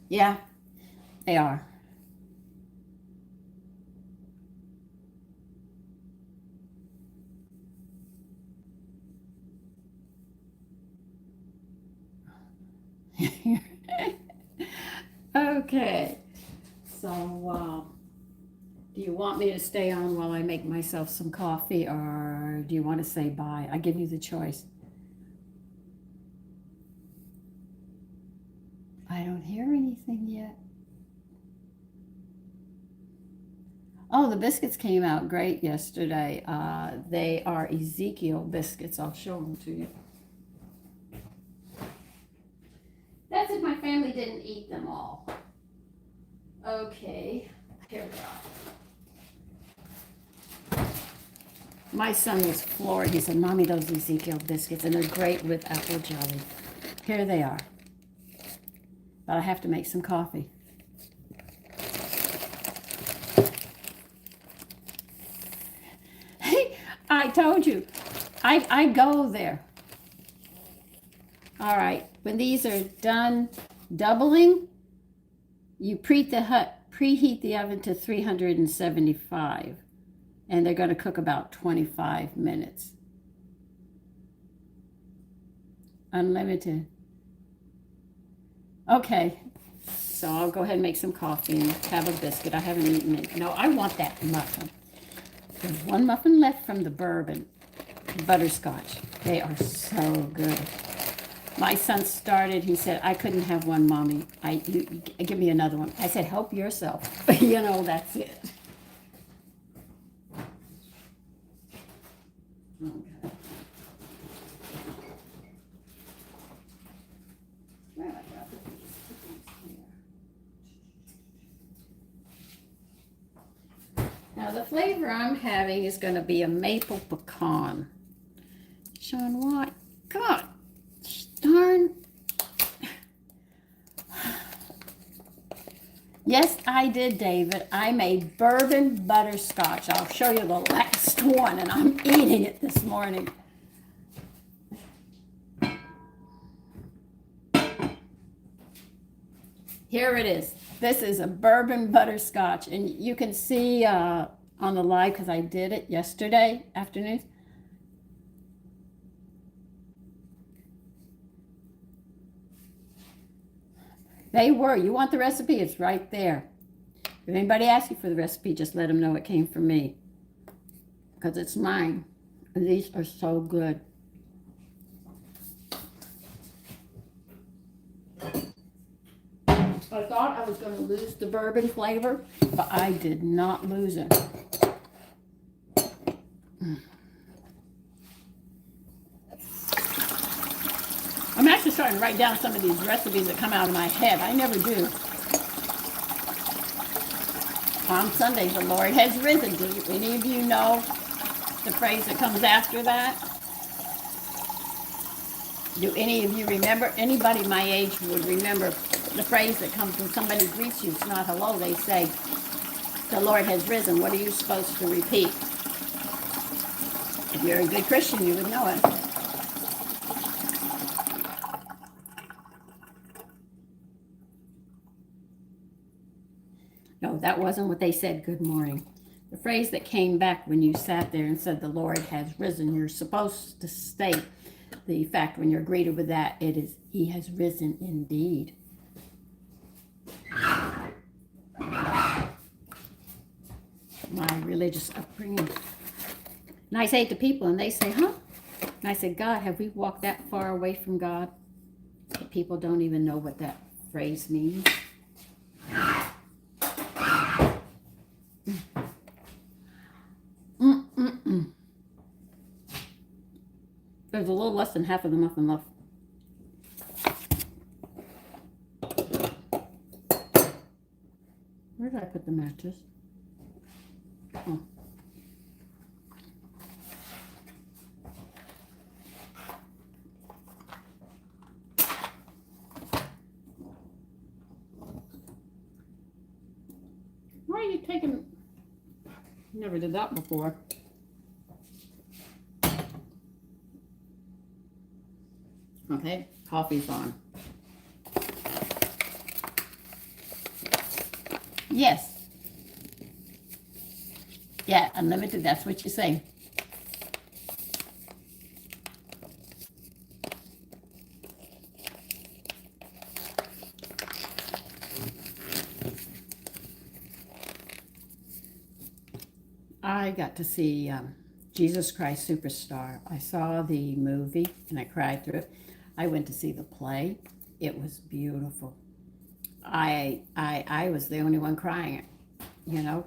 Yeah, they are. Okay, so do you want me to stay on while I make myself some coffee, or do you want to say bye? I give you the choice. I don't hear anything yet. Oh, the biscuits came out great yesterday. They are Ezekiel biscuits. I'll show them to you. That's if my family didn't eat them all. Okay, here we are. My son was floored. He said, Mommy, those Ezekiel biscuits, and they're great with apple jelly. Here they are. But I have to make some coffee. I told you, I go there. All right, when these are done doubling, you preheat the oven to 375, and they're going to cook about 25 minutes. Unlimited. Okay, so I'll go ahead and make some coffee and have a biscuit. I haven't eaten it. No, I want that muffin. There's one muffin left from the bourbon butterscotch. They are so good. My son started, he said, I couldn't have one, Mommy. Give me another one. I said, help yourself. You know, that's it. Okay. Well, I got these. Now the flavor I'm having is going to be a maple pecan. Sean, what? God, darn. Yes, I did, David. I made bourbon butterscotch. I'll show you the last one, and I'm eating it this morning. Here it is. This is a bourbon butterscotch, and you can see on the live, because I did it yesterday afternoon. They were. You want the recipe? It's right there. If anybody asks you for the recipe, just let them know it came from me, because it's mine. And these are so good. I thought I was going to lose the bourbon flavor, but I did not lose it. I'm actually starting to write down some of these recipes that come out of my head. I never do. On Sunday, the Lord has risen. Do any of you know the phrase that comes after that? Do any of you remember? Anybody my age would remember the phrase that comes when somebody greets you. It's not hello. They say, the Lord has risen. What are you supposed to repeat? If you're a good Christian, you would know it. No, that wasn't what they said, good morning. The phrase that came back when you sat there and said, the Lord has risen, you're supposed to state the fact when you're greeted with that, it is, he has risen indeed. My religious upbringing. And I say it to people, and they say, huh? And I said, God, have we walked that far away from God that people don't even know what that phrase means? There's a little less than half of the muffin left. Where did I put the matches? Oh. Why are you taking... Never did that before. Okay, coffee's on. Yes. Yeah, unlimited, that's what you say. I got to see Jesus Christ Superstar. I saw the movie and I cried through it. I went to see the play. It was beautiful. I was the only one crying, you know.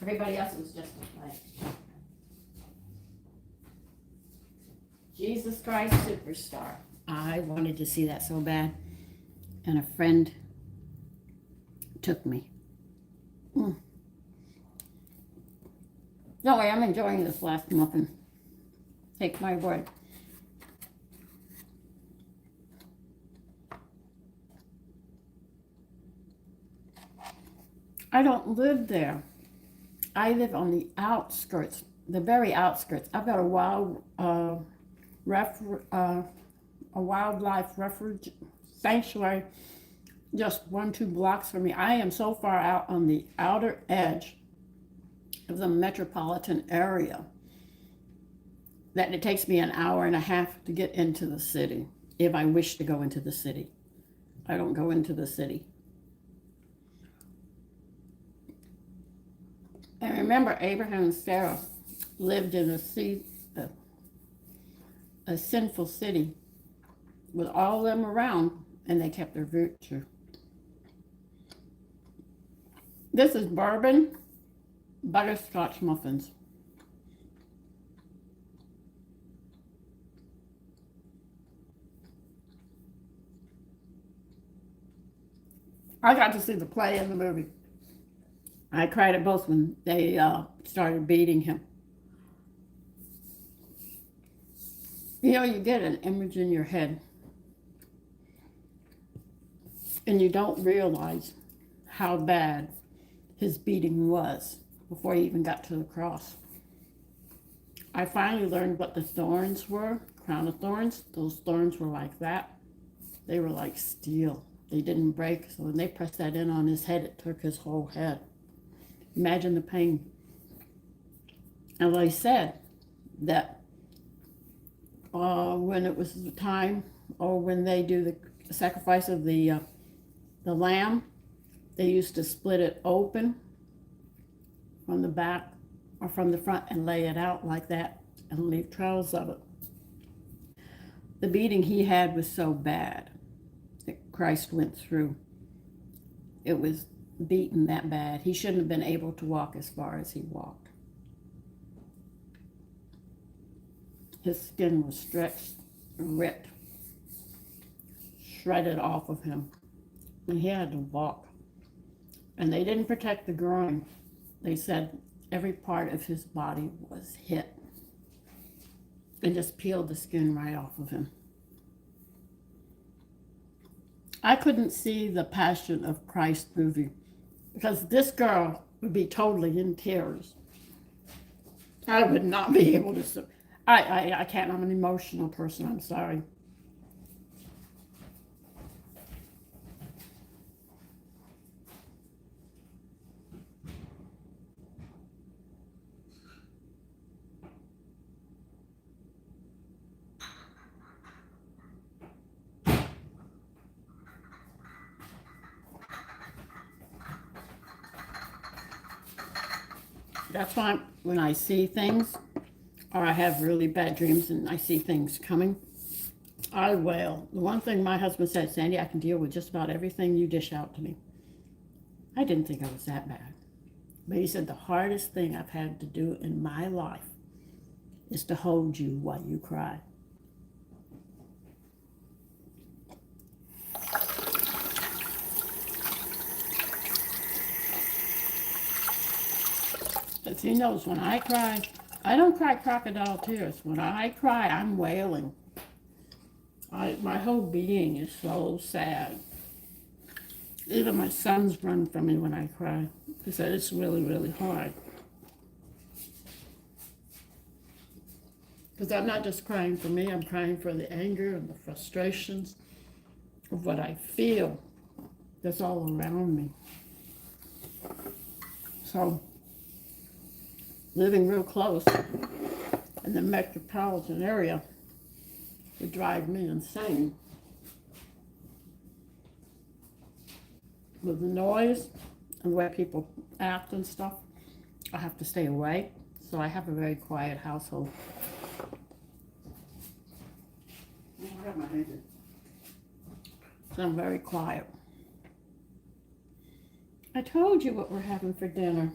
Everybody else was just like Jesus Christ Superstar. I wanted to see that so bad, and a friend took me. No way, I'm enjoying this last muffin. Take my word. I don't live there. I live on the outskirts, the very outskirts. I've got a wildlife refuge sanctuary just 1-2 blocks from me. I am so far out on the outer edge of the metropolitan area that it takes me an hour and a half to get into the city if I wish to go into the city. I don't go into the city. And remember, Abraham and Sarah lived in a sinful city with all of them around, and they kept their virtue. This is bourbon butterscotch muffins. I got to see the play and the movie. I cried at both when they started beating him. You know, you get an image in your head and you don't realize how bad his beating was before he even got to the cross. I finally learned what the thorns were, crown of thorns. Those thorns were like that. They were like steel. They didn't break. So when they pressed that in on his head, it took his whole head. Imagine the pain. And they said that when it was the time, or when they do the sacrifice of the lamb, they used to split it open from the back or from the front and lay it out like that and leave trails of it. The beating he had was so bad that Christ went through. It was beaten that bad. He shouldn't have been able to walk as far as he walked. His skin was stretched, ripped, shredded off of him. And he had to walk. And they didn't protect the groin. They said every part of his body was hit. And just peeled the skin right off of him. I couldn't see the Passion of Christ movie because this girl would be totally in tears. I would not be able to. I can't. I'm an emotional person. I'm sorry. That's why when I see things, or I have really bad dreams and I see things coming, I wail. The one thing my husband said, Sandy, I can deal with just about everything you dish out to me. I didn't think I was that bad. But he said the hardest thing I've had to do in my life is to hold you while you cry. But he knows when I cry, I don't cry crocodile tears. When I cry, I'm wailing. My whole being is so sad. Even my sons run from me when I cry. He said it's really, really hard. Because I'm not just crying for me, I'm crying for the anger and the frustrations of what I feel that's all around me. So, living real close in the metropolitan area would drive me insane. With the noise and the way people act and stuff, I have to stay away. So I have a very quiet household. So I'm very quiet. I told you what we're having for dinner.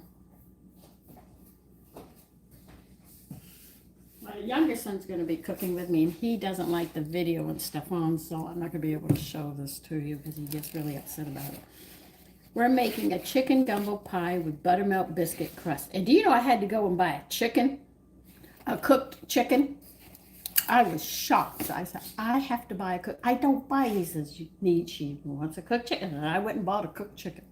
My younger son's going to be cooking with me, and he doesn't like the video and stuff on, so I'm not going to be able to show this to you because he gets really upset about it. We're making a chicken gumbo pie with buttermilk biscuit crust. And do you know I had to go and buy a chicken? A cooked chicken? I was shocked. So I said, I have to buy a cooked. I don't buy these as you need. She wants a cooked chicken. And I went and bought a cooked chicken.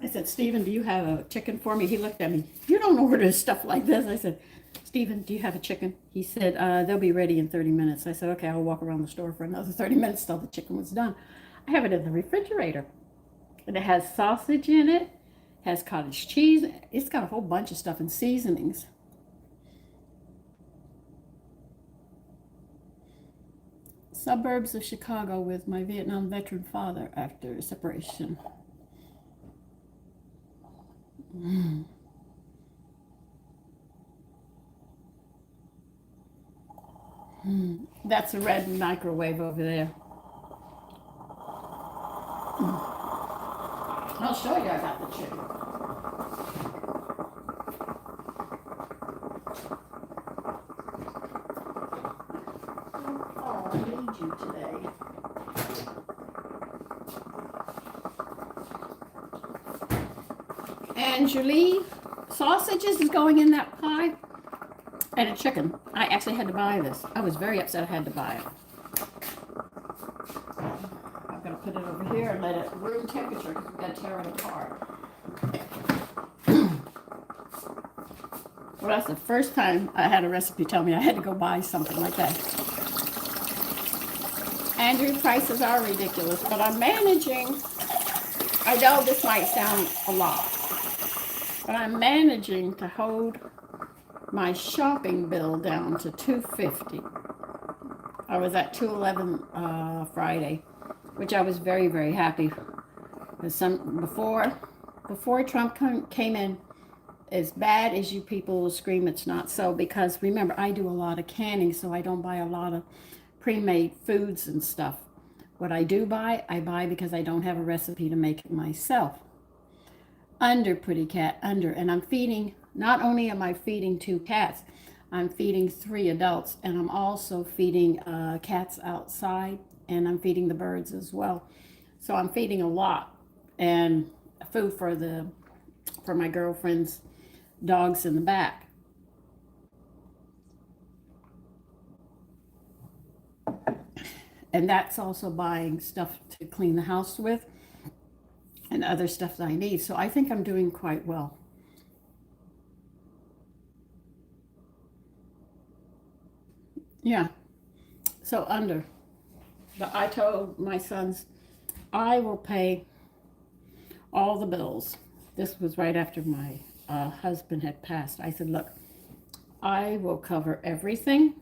I said, Stephen, do you have a chicken for me? He looked at me. You don't order stuff like this. I said, Stephen, do you have a chicken? He said, they'll be ready in 30 minutes. I said, okay, I'll walk around the store for another 30 minutes till the chicken was done. I have it in the refrigerator. And it has sausage in it, has cottage cheese. It's got a whole bunch of stuff and seasonings. Suburbs of Chicago with my Vietnam veteran father after separation. That's a red microwave over there. I'll show you I got the chicken. Oh, I need you today. And Julie, sausages is going in that pie. And a chicken. I actually had to buy this. I was very upset I had to buy it. I'm going to put it over here and let it room temperature because we've got to tear it apart. Well, that's the first time I had a recipe tell me I had to go buy something like that. Andrew, prices are ridiculous, but I'm managing. I know this might sound a lot, but I'm managing to hold my shopping bill down to $250. I was at $211 Friday, which I was very, very happy. Before Trump came in, as bad as you people will scream, it's not so, because remember, I do a lot of canning, so I don't buy a lot of pre-made foods and stuff. What I do buy, I buy because I don't have a recipe to make it myself. Under, pretty cat, under. And I'm feeding, not only am I feeding 2 cats, I'm feeding 3 adults, and I'm also feeding cats outside, and I'm feeding the birds as well. So I'm feeding a lot, and food for my girlfriend's dogs in the back. And that's also buying stuff to clean the house with and other stuff that I need. So I think I'm doing quite well. Yeah. So under. But I told my sons, I will pay all the bills. This was right after my husband had passed. I said, look, I will cover everything,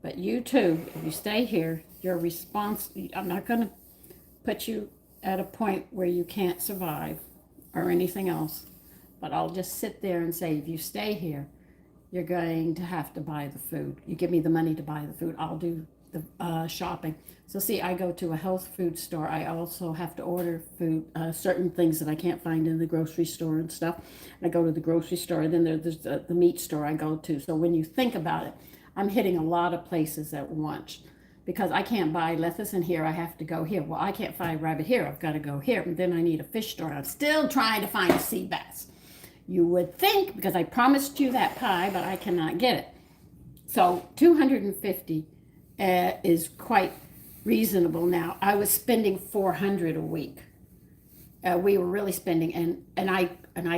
but you too, if you stay here, I'm not going to put you at a point where you can't survive or anything else, but I'll just sit there and say, if you stay here, you're going to have to buy the food. You give me the money to buy the food, I'll do the shopping. So see, I go to a health food store. I also have to order food, certain things that I can't find in the grocery store and stuff. I go to the grocery store, and then there's the meat store I go to. So when you think about it, I'm hitting a lot of places at once, because I can't buy lettuce in here. I have to go here. Well, I can't find rabbit here. I've got to go here. And then I need a fish store. I'm still trying to find a sea bass. You would think, because I promised you that pie, but I cannot get it. So $250 is quite reasonable now. I was spending $400 a week. We were really spending, and I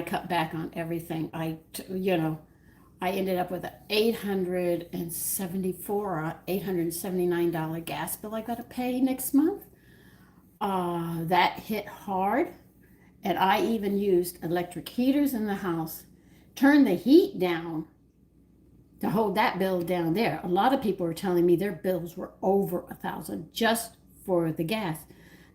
cut back on everything. I ended up with an $874 or $879 gas bill I got to pay next month. That hit hard, and I even used electric heaters in the house, turned the heat down to hold that bill down there. A lot of people were telling me their bills were over $1,000 just for the gas.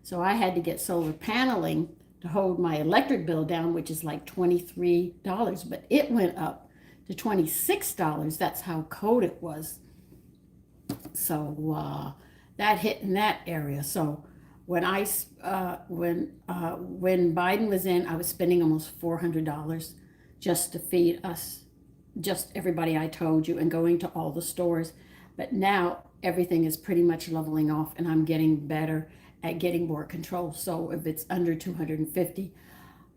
So I had to get solar paneling to hold my electric bill down, which is like $23, but it went up to $26. That's how cold it was. So that hit in that area. So when Biden was in, I was spending almost $400 just to feed us, just everybody I told you, and going to all the stores. But now everything is pretty much leveling off, and I'm getting better at getting more control. So if it's under 250,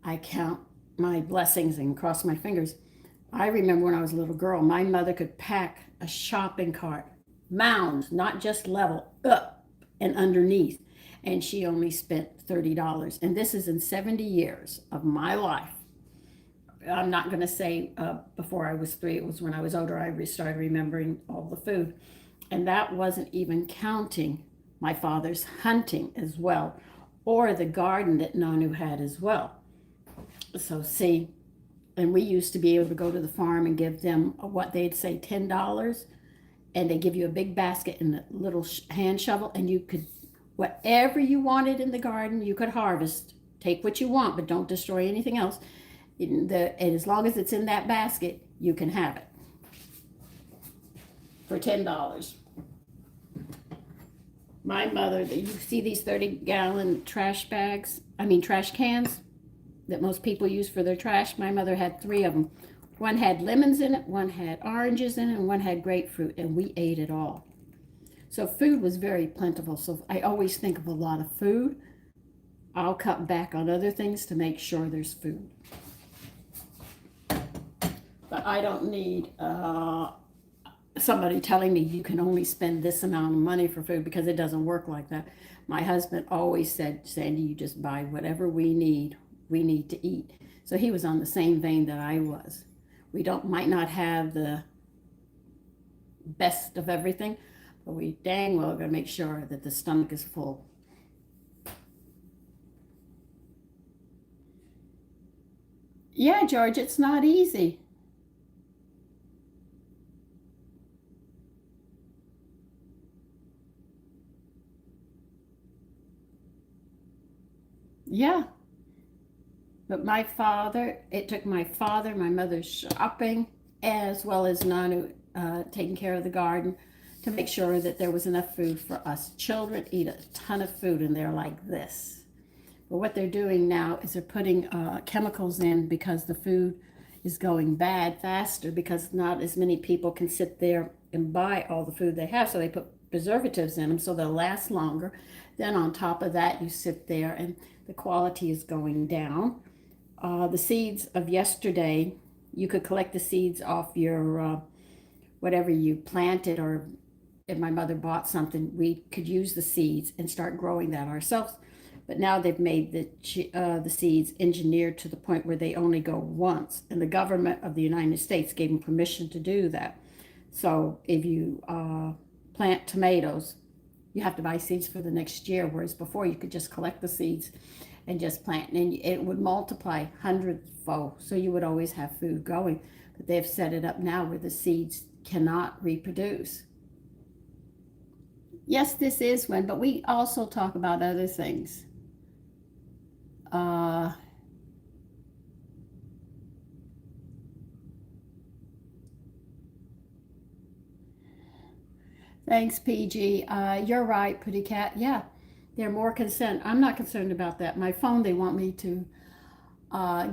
I count my blessings and cross my fingers. I remember when I was a little girl, my mother could pack a shopping cart, mounds, not just level, up and underneath, and she only spent $30. And this is in 70 years of my life. I'm not going to say before I was 3. It was when I was older I started remembering all the food. And that wasn't even counting my father's hunting as well, or the garden that Nanu had as well. So see, and we used to be able to go to the farm and give them what they'd say $10, and they give you a big basket and a little hand shovel, and you could, whatever you wanted in the garden, you could harvest. Take what you want, but don't destroy anything else. And as long as it's in that basket, you can have it for $10. My mother, you see these 30-gallon trash cans that most people use for their trash? My mother had 3 of them. One had lemons in it, one had oranges in it, and one had grapefruit, and we ate it all. So food was very plentiful. So I always think of a lot of food. I'll cut back on other things to make sure there's food. I don't need somebody telling me you can only spend this amount of money for food, because it doesn't work like that. My husband always said, Sandy, you just buy whatever we need to eat. So he was on the same vein that I was. We don't might not have the best of everything, but we dang well gotta make sure that the stomach is full. Yeah, George, it's not easy. Yeah, but it took my father, my mother shopping, as well as Nanu taking care of the garden to make sure that there was enough food for us. Children eat a ton of food and they're like this. But what they're doing now is they're putting chemicals in because the food is going bad faster, because not as many people can sit there and buy all the food they have. So they put preservatives in them so they'll last longer. Then on top of that, you sit there and the quality is going down. The seeds of yesterday, you could collect the seeds off your whatever you planted, or if my mother bought something, we could use the seeds and start growing that ourselves. But now they've made the seeds engineered to the point where they only go once, and the government of the United States gave them permission to do that. So if you plant tomatoes, you have to buy seeds for the next year, whereas before you could just collect the seeds and just plant, and it would multiply hundredfold. So you would always have food going. But they've set it up now where the seeds cannot reproduce. Yes, this is one, but we also talk about other things. Uh, Thanks, PG. You're right, Pretty Cat. Yeah, they're more concerned. I'm not concerned about that. My phone, they want me to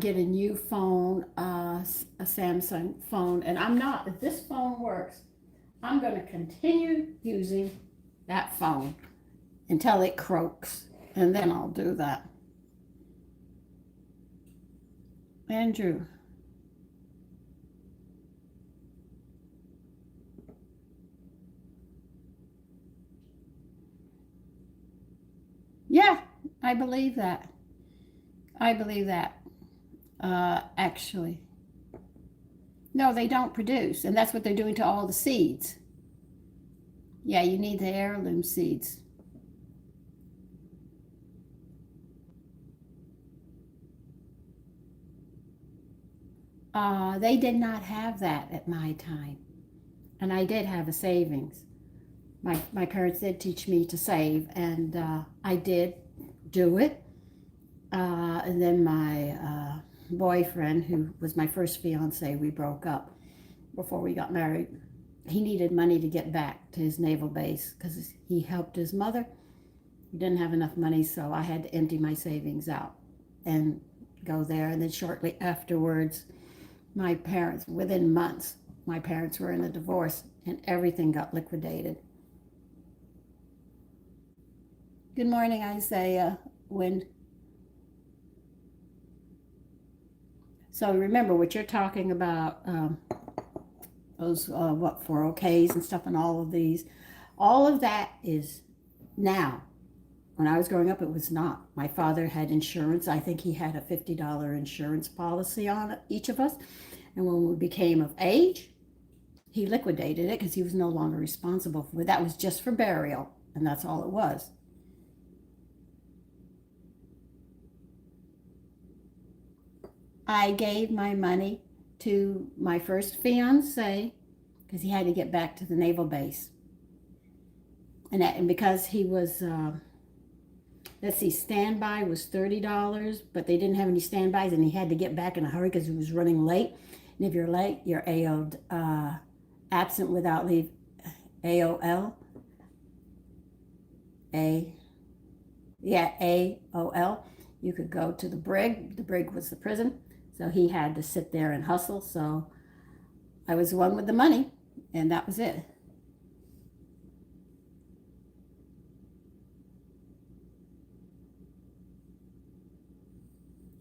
get a new phone, a Samsung phone, and I'm not. If this phone works, I'm going to continue using that phone until it croaks, and then I'll do that. Andrew. Yeah, I believe that. I believe that. Actually, no, they don't produce, and that's what they're doing to all the seeds. Yeah, you need the heirloom seeds. They did not have that at my time, and I did have a savings. My parents did teach me to save, and I did do it. And then my boyfriend, who was my first fiance, we broke up before we got married. He needed money to get back to his naval base because he helped his mother. He didn't have enough money, so I had to empty my savings out and go there. And then shortly afterwards, my parents, within months, my parents were in a divorce and everything got liquidated. Good morning, Isaiah. When So remember what you're talking about, those what 401ks and stuff, and all of that is now. When I was growing up, it was not. My father had insurance. I think he had a $50 insurance policy on each of us. And when we became of age, he liquidated it because he was no longer responsible for it. That was just for burial, and that's all it was. I gave my money to my first fiance because he had to get back to the naval base. And because he was, let's see, standby was $30, but they didn't have any standbys, and he had to get back in a hurry because he was running late. And if you're late, you're AO'd, absent without leave, AOL, A, yeah, AOL. You could go to the brig. The brig was the prison. So he had to sit there and hustle. So I was the one with the money, and that was it.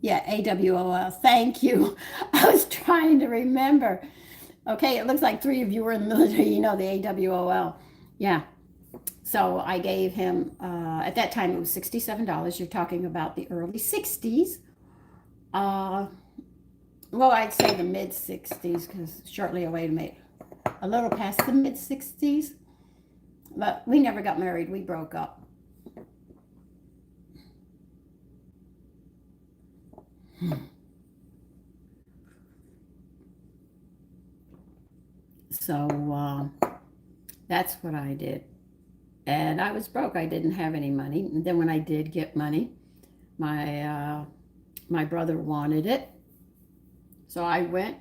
Yeah, AWOL. Thank you. I was trying to remember. Okay, it looks like three of you were in the military. You know the AWOL. Yeah. So I gave him, at that time it was $67. You're talking about the early 60s. Uh, well, I'd say the mid 60s because shortly away to me, a little past the mid 60s. But we never got married. We broke up. So that's what I did. And I was broke. I didn't have any money. And then when I did get money, my brother wanted it. So I went.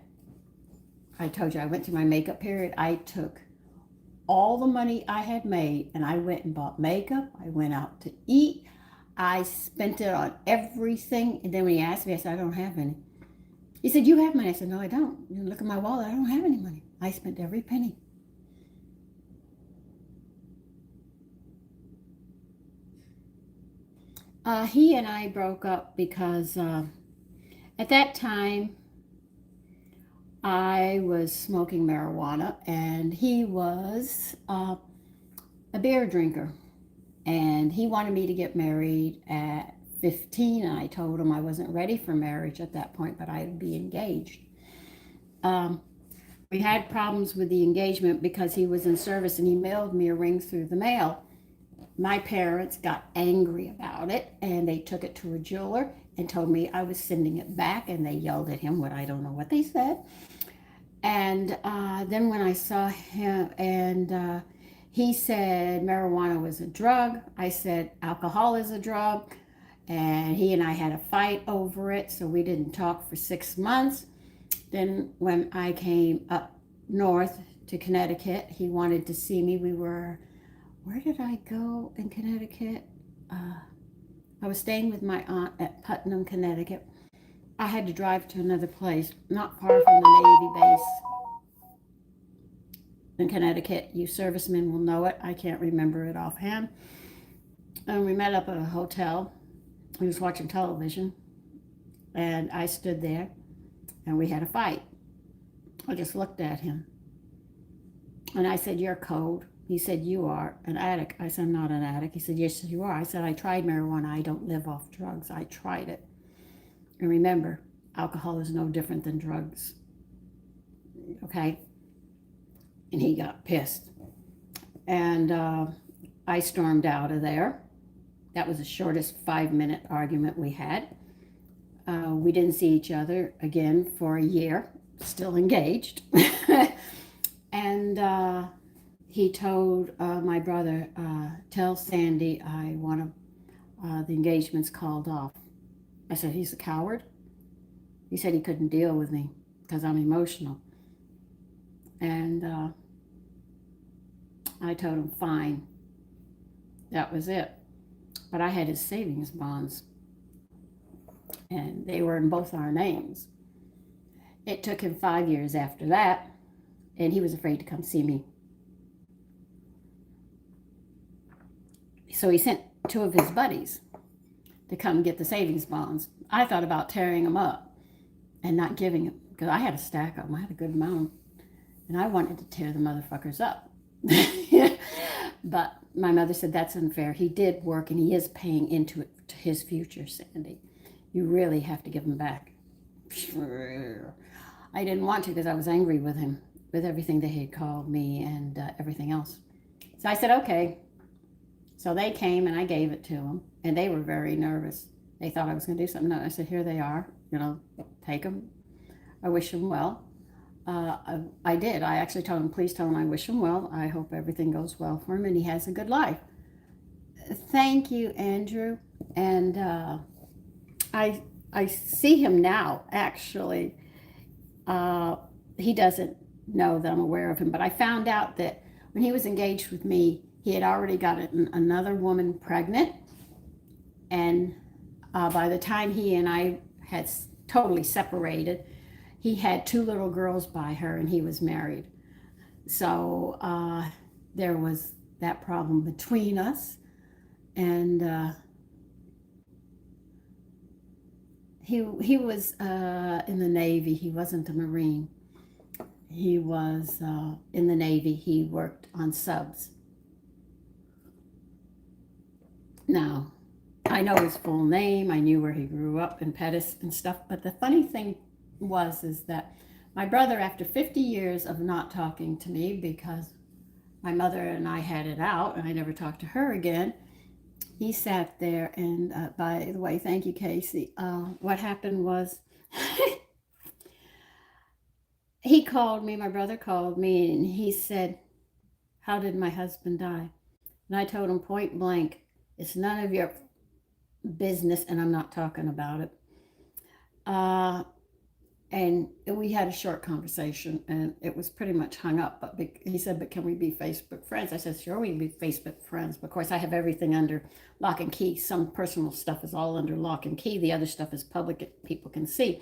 I told you I went through my makeup period. I took all the money I had made and I went and bought makeup. I went out to eat. I spent it on everything. And then when he asked me, I said, I don't have any. He said, you have money. I said, no, I don't. You look at my wallet. I don't have any money. I spent every penny. He and I broke up because at that time I was smoking marijuana and he was a beer drinker. And he wanted me to get married at 15. And I told him I wasn't ready for marriage at that point, but I'd be engaged. Um, we had problems with the engagement because he was in service and he mailed me a ring through the mail. My parents got angry about it and they took it to a jeweler and told me I was sending it back, and they yelled at him, what I don't know what they said. And then when I saw him, and he said marijuana was a drug, I said alcohol is a drug, and he and I had a fight over it, so we didn't talk for 6 months. Then when I came up north to Connecticut, he wanted to see me. Where did I go in Connecticut? I was staying with my aunt at Putnam, Connecticut. I had to drive to another place, not far from the Navy base in Connecticut. You servicemen will know it. I can't remember it offhand. And we met up at a hotel. He was watching television, and I stood there, and we had a fight. I just looked at him, and I said, "You're cold." He said, "You are an addict." I said, "I'm not an addict." He said, "Yes, you are." I said, "I tried marijuana. I don't live off drugs. I tried it." And remember, alcohol is no different than drugs. Okay? And he got pissed. And I stormed out of there. That was the shortest 5-minute argument we had. We didn't see each other again for a year, still engaged. And he told my brother, tell Sandy I want the engagement's called off. I said, he's a coward. He said he couldn't deal with me because I'm emotional. And I told him, fine. That was it. But I had his savings bonds, and they were in both our names. It took him 5 years after that, and he was afraid to come see me. So he sent 2 of his buddies to come get the savings bonds. I thought about tearing them up and not giving them, because I had a stack of them. I had a good amount, and I wanted to tear the motherfuckers up. But my mother said, that's unfair. He did work, and he is paying into it to his future, Sandy. You really have to give him back. I didn't want to because I was angry with him, with everything that he had called me and everything else. So I said, okay. So they came and I gave it to them, and they were very nervous. They thought I was going to do something. No, I said, here they are. Take them. I wish them well. I did. I actually told him, please tell him I wish him well. I hope everything goes well for him and he has a good life. Thank you, Andrew. And I see him now, actually. He doesn't know that I'm aware of him, but I found out that when he was engaged with me, he had already got another woman pregnant. And by the time he and I had totally separated, he had 2 little girls by her, and he was married. So there was that problem between us. And he was in the Navy. He wasn't a Marine. He was in the Navy. He worked on subs. Now, I know his full name. I knew where he grew up in Pettis and stuff. But the funny thing is that my brother, after 50 years of not talking to me because my mother and I had it out and I never talked to her again, he sat there and, by the way, thank you, Casey. What happened was he called me, my brother called me, and he said, "How did my husband die?" And I told him point blank, "It's none of your business, and I'm not talking about it." And we had a short conversation, and it was pretty much hung up. But he said, "But can we be Facebook friends?" I said, "Sure, we can be Facebook friends." Of course, I have everything under lock and key. Some personal stuff is all under lock and key. The other stuff is public; people can see.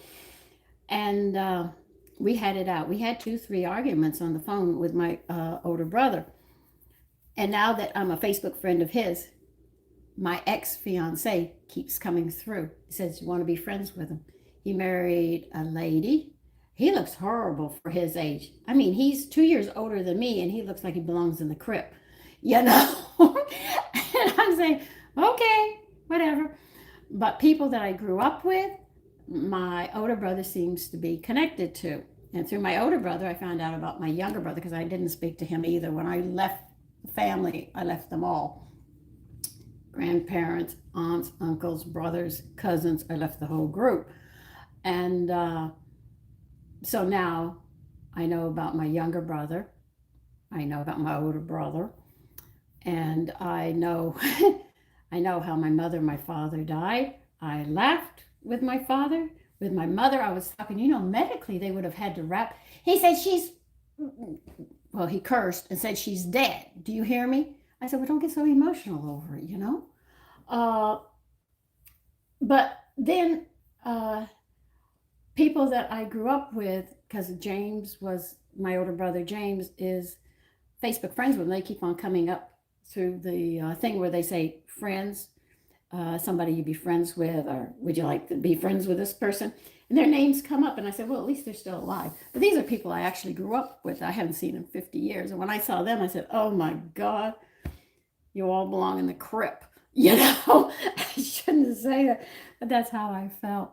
And we had it out. We had 2-3 arguments on the phone with my older brother. And now that I'm a Facebook friend of his, my ex-fiance keeps coming through. He says, "You want to be friends with him?" He married a lady. He looks horrible for his age. I mean, he's 2 years older than me, and he looks like he belongs in the crypt, you know? And I'm saying, okay, whatever. But people that I grew up with, my older brother seems to be connected to. And through my older brother, I found out about my younger brother because I didn't speak to him either. When I left the family, I left them all. Grandparents, aunts, uncles, brothers, cousins, I left the whole group. And so now I know about my younger brother. I know about my older brother. And I know I know how my mother and my father died. I laughed with my father. With my mother, I was talking, medically they would have had to wrap. He said well, he cursed and said she's dead. Do you hear me? I said, well, don't get so emotional over it. But then people that I grew up with, because James was my older brother, James is Facebook friends with them. They keep on coming up through the thing where they say friends, somebody you'd be friends with, or would you like to be friends with this person? And their names come up, and I said, well, at least they're still alive. But these are people I actually grew up with. I haven't seen in 50 years. And when I saw them, I said, oh my God, you all belong in the crypt. I shouldn't say that, but that's how I felt.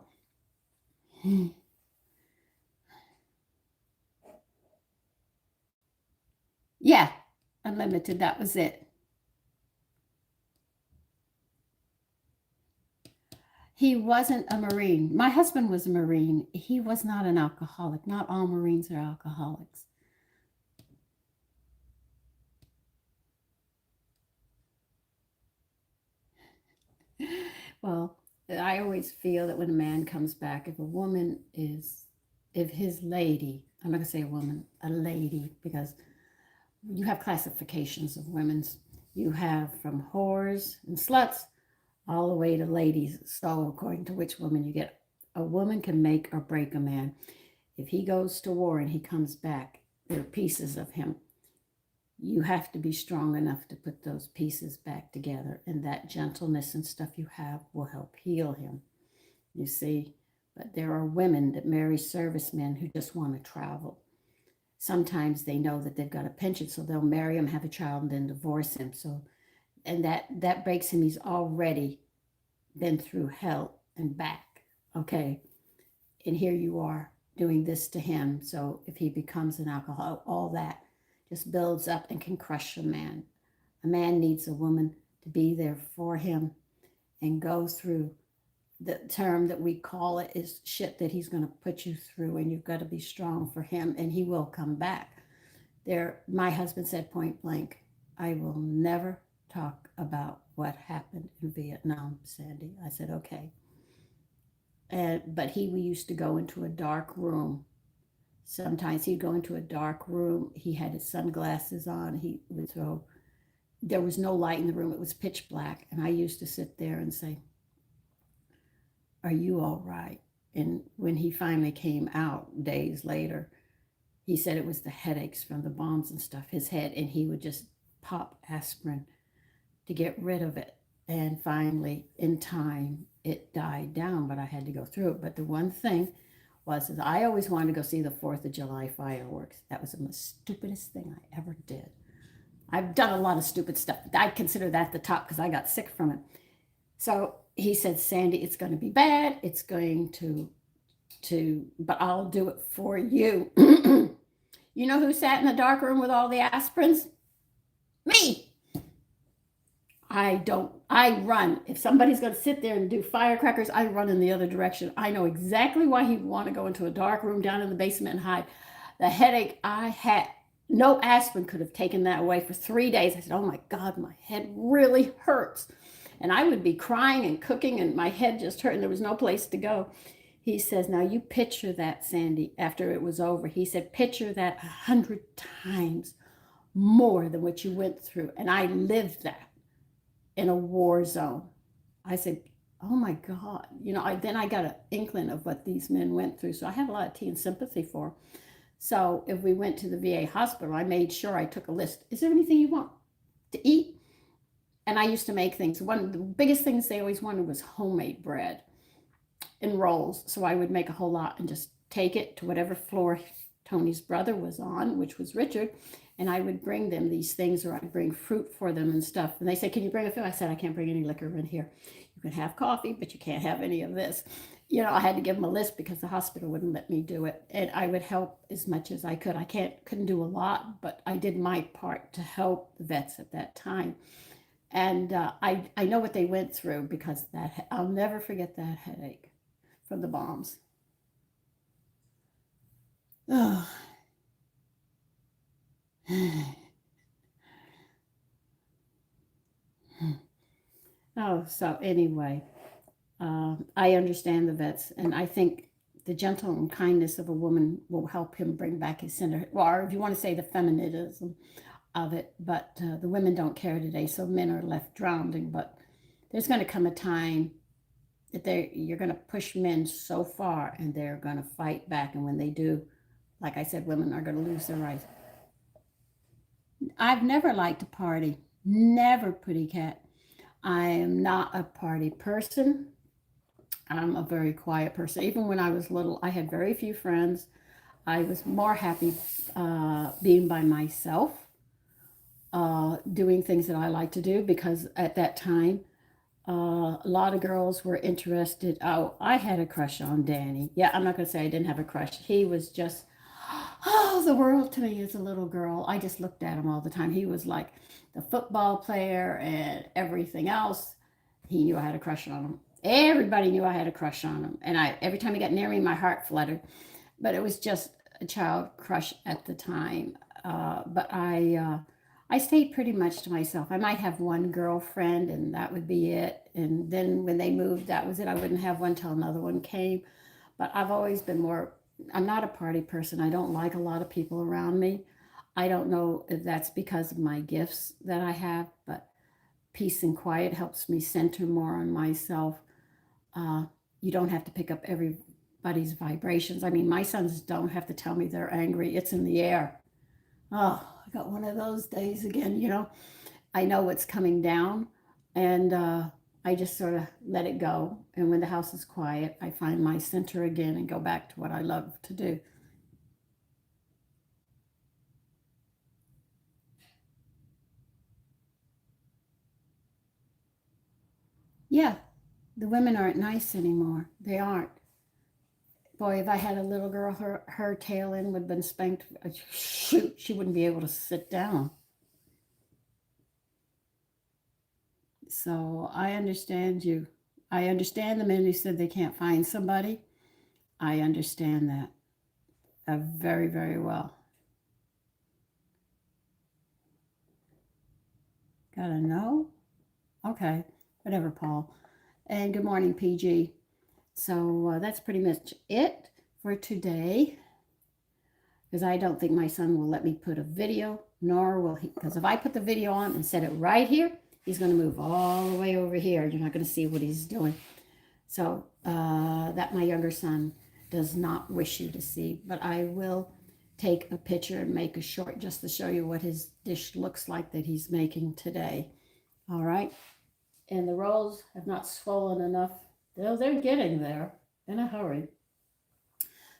Yeah, unlimited, that was it. He wasn't a Marine. My husband was a Marine. He was not an alcoholic. Not all Marines are alcoholics. Well, I always feel that when a man comes back, if his lady, I'm not going to say a woman, a lady, because you have classifications of women's. You have from whores and sluts all the way to ladies. So, according to which woman you get, a woman can make or break a man. If he goes to war and he comes back, there are pieces of him. You have to be strong enough to put those pieces back together, and that gentleness and stuff you have will help heal him. You see, but there are women that marry servicemen who just want to travel. Sometimes they know that they've got a pension, so they'll marry him, have a child, and then divorce him. So, and that breaks him. He's already been through hell and back. Okay, and here you are doing this to him. So if he becomes an alcoholic, all that just builds up and can crush a man. A man needs a woman to be there for him and go through the term that we call it is shit that he's going to put you through, and you've got to be strong for him, and he will come back. My husband said point blank, I will never talk about what happened in Vietnam, Sandy. I said, okay. But we used to go into a dark room. Sometimes he'd go into a dark room. He had his sunglasses on. There was no light in the room. It was pitch black. And I used to sit there and say, are you all right? And when he finally came out days later, he said it was the headaches from the bombs and stuff, his head, and he would just pop aspirin to get rid of it. And finally, in time, it died down, but I had to go through it. But the one thing was is I always wanted to go see the 4th of July fireworks. That was the most stupidest thing I ever did. I've done a lot of stupid stuff. I consider that the top because I got sick from it. So he said, Sandy, it's going to be bad. It's going but I'll do it for you. You know who sat in the dark room with all the aspirins? Me. I run. If somebody's going to sit there and do firecrackers, I run in the other direction. I know exactly why he'd want to go into a dark room down in the basement and hide. The headache I had, no aspirin could have taken that away for 3 days. I said, oh my God, my head really hurts. And I would be crying and cooking and my head just hurt and there was no place to go. He says, now you picture that, Sandy, after it was over. He said, picture that 100 times more than what you went through. And I lived that in a war zone. I said, oh my God. Then I got an inkling of what these men went through. So I have a lot of tea and sympathy for them. So if we went to the VA hospital, I made sure I took a list. Is there anything you want to eat? And I used to make things. One of the biggest things they always wanted was homemade bread and rolls. So I would make a whole lot and just take it to whatever floor Tony's brother was on, which was Richard. And I would bring them these things, or I'd bring fruit for them and stuff. And they said, can you bring a food? I said, I can't bring any liquor in here. You can have coffee, but you can't have any of this. I had to give them a list because the hospital wouldn't let me do it. And I would help as much as I could. I couldn't do a lot, but I did my part to help the vets at that time. And I know what they went through because I'll never forget that headache from the bombs. Oh. Oh, so anyway, I understand the vets, and I think the gentle and kindness of a woman will help him bring back his center, or if you want to say the feminism of it. But the women don't care today, so men are left drowning. But there's going to come a time that you're going to push men so far, and they're going to fight back. And when they do, like I said, women are going to lose their rights. I've never liked to party, never, pretty cat. I am not a party person. I'm a very quiet person. Even when I was little, I had very few friends. I was more happy being by myself, doing things that I like to do because at that time, a lot of girls were interested. Oh, I had a crush on Danny. Yeah, I'm not going to say I didn't have a crush. He was just, oh, the world to me as a little girl. I just looked at him all the time. He was like the football player and everything else. He knew I had a crush on him. Everybody knew I had a crush on him. And every time he got near me, my heart fluttered. But it was just a child crush at the time. But I stayed pretty much to myself. I might have one girlfriend and that would be it. And then when they moved, that was it. I wouldn't have one till another one came. But I've always been I'm not a party person. I don't like a lot of people around me. I don't know if that's because of my gifts that I have, but peace and quiet helps me center more on myself. You don't have to pick up everybody's vibrations. I mean, my sons don't have to tell me they're angry. It's in the air. Oh, I got one of those days again. I know what's coming down, and I just sort of let it go. And when the house is quiet, I find my center again and go back to what I love to do. Yeah, the women aren't nice anymore. They aren't. Boy, if I had a little girl, her tail end would have been spanked. Shoot, she wouldn't be able to sit down. So I understand you. I understand the men who said they can't find somebody. I understand that very, very well. Gotta know? Okay, whatever, Paul. And good morning, PG. So that's pretty much it for today. Because I don't think my son will let me put a video, nor will he. Because if I put the video on and set it right here, he's going to move all the way over here. You're not going to see what he's doing. So that my younger son does not wish you to see. But I will take a picture and make a short just to show you what his dish looks like that he's making today. All right. and the rolls have not swollen enough. They're getting there in a hurry.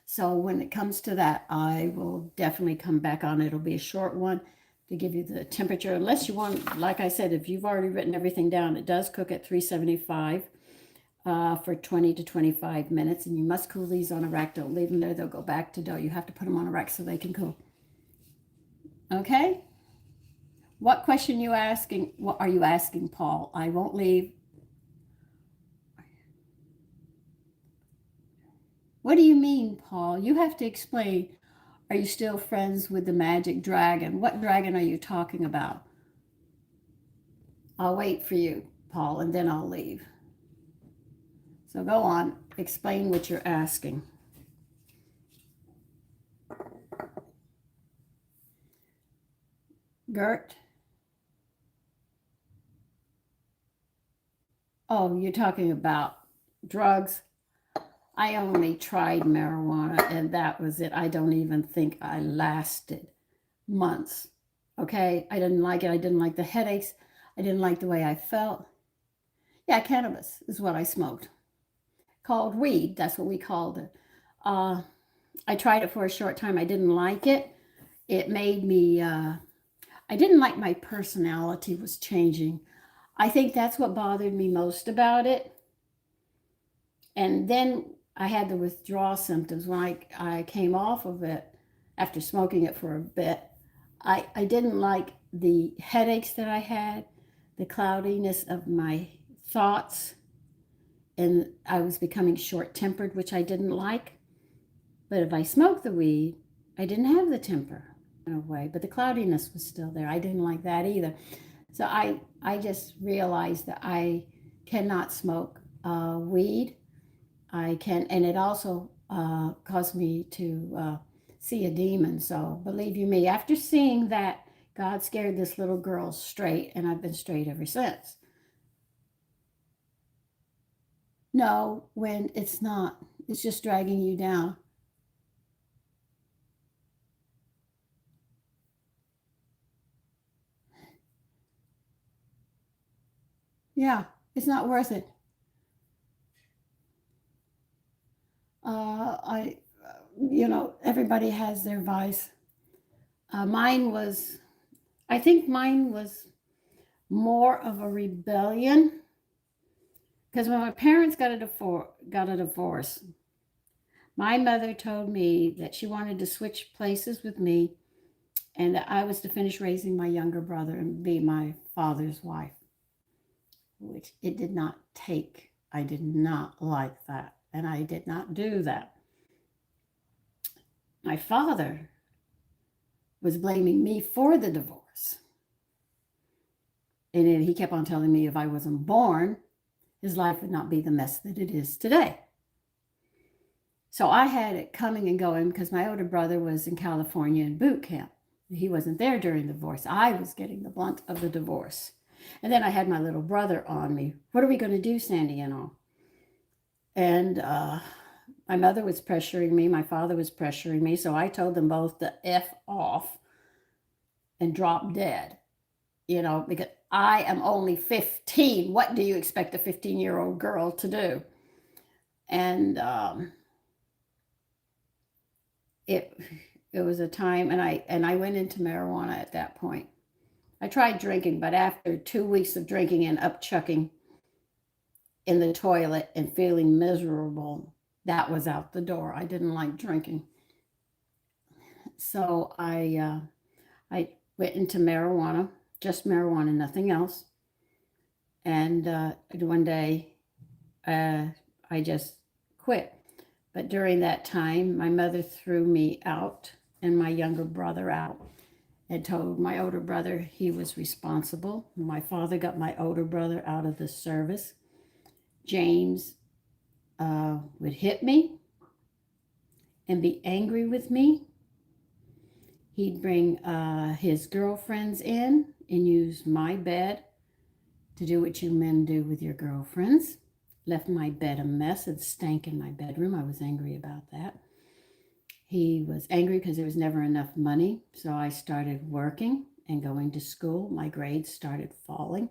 So when it comes to that, I will definitely come back on. It'll be a short one to give you the temperature. Unless you want, like I said, if you've already written everything down, it does cook at 375 for 20 to 25 minutes. And you must cool these on a rack. Don't leave them there. They'll go back to dough. You have to put them on a rack so they can cool. Okay? What question you asking? What are you asking, Paul? I won't leave. What do you mean, Paul? You have to explain. Are you still friends with the magic dragon? What dragon are you talking about? I'll wait for you, Paul, and then I'll leave. So go on. Explain what you're asking. Gert? Oh, you're talking about drugs? I only tried marijuana and that was it. I don't even think I lasted months. Okay? I didn't like it. I didn't like the headaches. I didn't like the way I felt. Yeah, cannabis is what I smoked. Called weed. That's what we called it. I tried it for a short time. I didn't like it. It made me, I didn't like my personality was changing. I think that's what bothered me most about it. And then I had the withdrawal symptoms when I came off of it after smoking it for a bit. I didn't like the headaches that I had, the cloudiness of my thoughts, and I was becoming short-tempered, which I didn't like. But if I smoked the weed, I didn't have the temper in a way, but the cloudiness was still there. I didn't like that either. So I just realized that I cannot smoke weed. I can, and it also caused me to see a demon. So believe you me, after seeing that, God scared this little girl straight, and I've been straight ever since. No, when it's not, it's just dragging you down. Yeah, it's not worth it. I, everybody has their vice. Mine was, I think mine was more of a rebellion because when my parents got a divorce, my mother told me that she wanted to switch places with me and that I was to finish raising my younger brother and be my father's wife, which it did not take. I did not like that, and I did not do that. My father was blaming me for the divorce. And he kept on telling me if I wasn't born, his life would not be the mess that it is today. So I had it coming and going because my older brother was in California in boot camp. He wasn't there during the divorce. I was getting the blunt of the divorce. And then I had my little brother on me. What are we going to do, Sandy and all? And my mother was pressuring me. My father was pressuring me. So I told them both to F off and drop dead, because I am only 15. What do you expect a 15-year-old girl to do? And it was a time, and I went into marijuana at that point. I tried drinking, but after 2 weeks of drinking and upchucking in the toilet and feeling miserable, that was out the door. I didn't like drinking. So I went into marijuana, just marijuana, nothing else. And one day I just quit. But during that time, my mother threw me out and my younger brother out and told my older brother he was responsible. My father got my older brother out of the service. James would hit me and be angry with me. He'd bring his girlfriends in and use my bed to do what you men do with your girlfriends. Left my bed a mess. It stank in my bedroom. I was angry about that. He was angry because there was never enough money. So I started working and going to school. My grades started falling.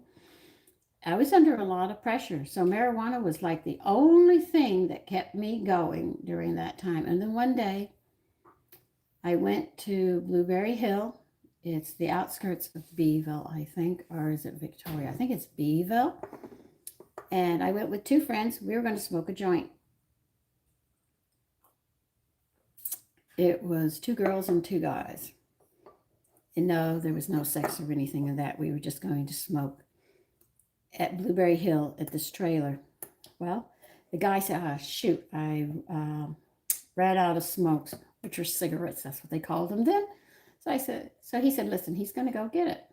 I was under a lot of pressure. So marijuana was like the only thing that kept me going during that time. And then one day I went to Blueberry Hill. It's the outskirts of Beeville, I think, or is it Victoria? I think it's Beeville. And I went with two friends. We were going to smoke a joint. It was two girls and two guys. And no, there was no sex or anything of that. We were just going to smoke at Blueberry Hill at this trailer. Well, the guy said, oh, shoot, I ran out of smokes, which were cigarettes. That's what they called them then. So he said, listen, he's going to go get it.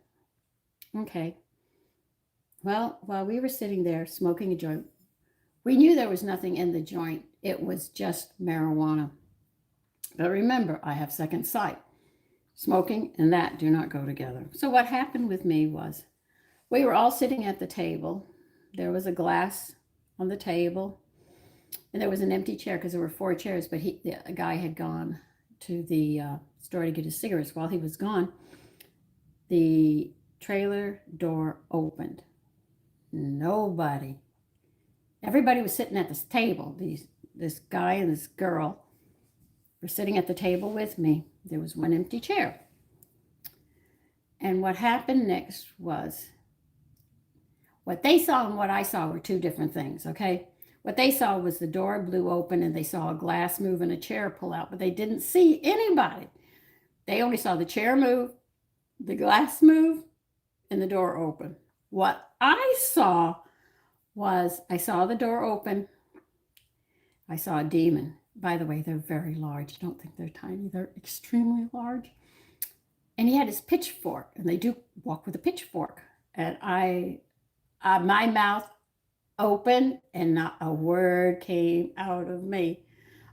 Okay. Well, while we were sitting there smoking a joint, we knew there was nothing in the joint. It was just marijuana. But remember, I have second sight. Smoking and that do not go together. So what happened with me was we were all sitting at the table. There was a glass on the table, and there was an empty chair because there were 4 chairs, but the guy had gone to the store to get his cigarettes. While he was gone, the trailer door opened. Nobody. Everybody was sitting at this table. This guy and this girl were sitting at the table with me. There was one empty chair. And what happened next was what they saw and what I saw were two different things, okay? What they saw was the door blew open and they saw a glass move and a chair pull out, but they didn't see anybody. They only saw the chair move, the glass move, and the door open. What I saw was I saw the door open. I saw a demon. By the way, they're very large. Don't think they're tiny. They're extremely large. And he had his pitchfork, and they do walk with a pitchfork. And my mouth open and not a word came out of me.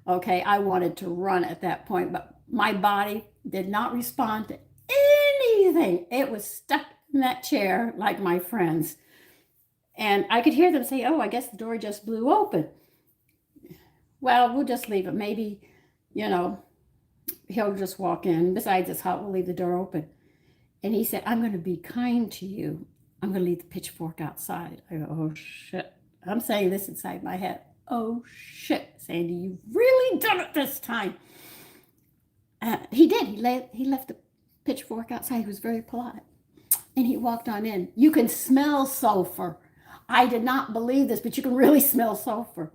Okay, I wanted to run at that point, but my body did not respond to anything. It was stuck in that chair like my friends. And I could hear them say, oh, I guess the door just blew open. Well, we'll just leave it. Maybe, he'll just walk in. Besides, it's hot. We'll leave the door open. And he said, I'm going to be kind to you. I'm going to leave the pitchfork outside. I go, oh, shit. I'm saying this inside my head. Oh, shit, Sandy, you've really done it this time. He did. He left the pitchfork outside. He was very polite. And he walked on in. You can smell sulfur. I did not believe this, but you can really smell sulfur.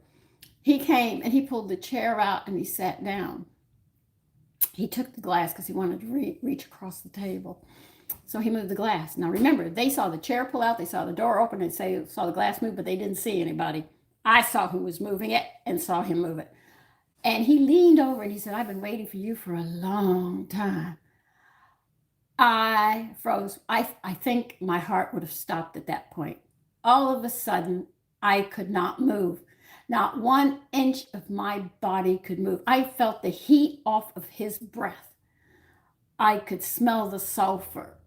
He came and he pulled the chair out and he sat down. He took the glass because he wanted to reach across the table. So he moved the glass. Now remember, they saw the chair pull out, they saw the door open, and saw the glass move, but they didn't see anybody. I saw who was moving it and saw him move it. And he leaned over and he said, I've been waiting for you for a long time. I froze. I think my heart would have stopped at that point. All of a sudden, I could not move. Not 1 inch of my body could move. I felt the heat off of his breath. I could smell the sulfur.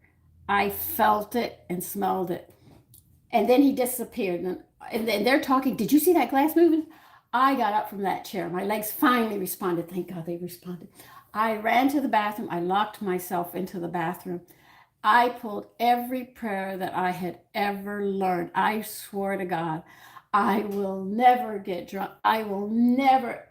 I felt it and smelled it. And then he disappeared. And then they're talking, did you see that glass moving? I got up from that chair. My legs finally responded. Thank God they responded. I ran to the bathroom. I locked myself into the bathroom. I pulled every prayer that I had ever learned. I swore to God, I will never get drunk. I will never,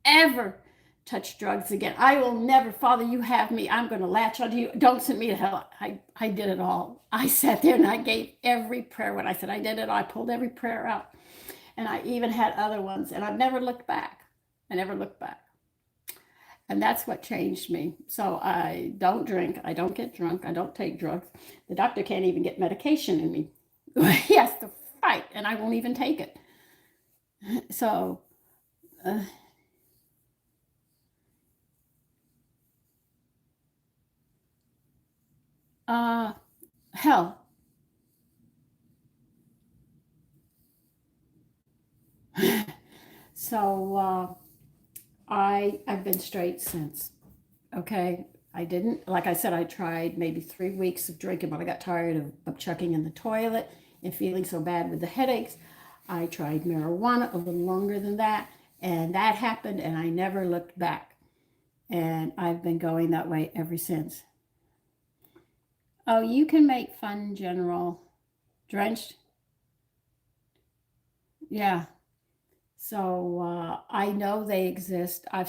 ever touch drugs again. I will never, Father, you have me. I'm going to latch onto you. Don't send me to hell. I did it all. I sat there and I gave every prayer. When I said I did it, I pulled every prayer out. And I even had other ones. And I've never looked back. I never looked back. And that's what changed me. So I don't drink. I don't get drunk. I don't take drugs. The doctor can't even get medication in me. He has to fight, and I won't even take it. So, hell. So I've been straight since. Okay, I didn't, like I said, I tried maybe 3 weeks of drinking, but I got tired of chucking in the toilet and feeling so bad with the headaches. I tried marijuana a little longer than that, and that happened, and I never looked back. And I've been going that way ever since. Oh, you can make fun, General. Drenched? Yeah. So I know they exist. I've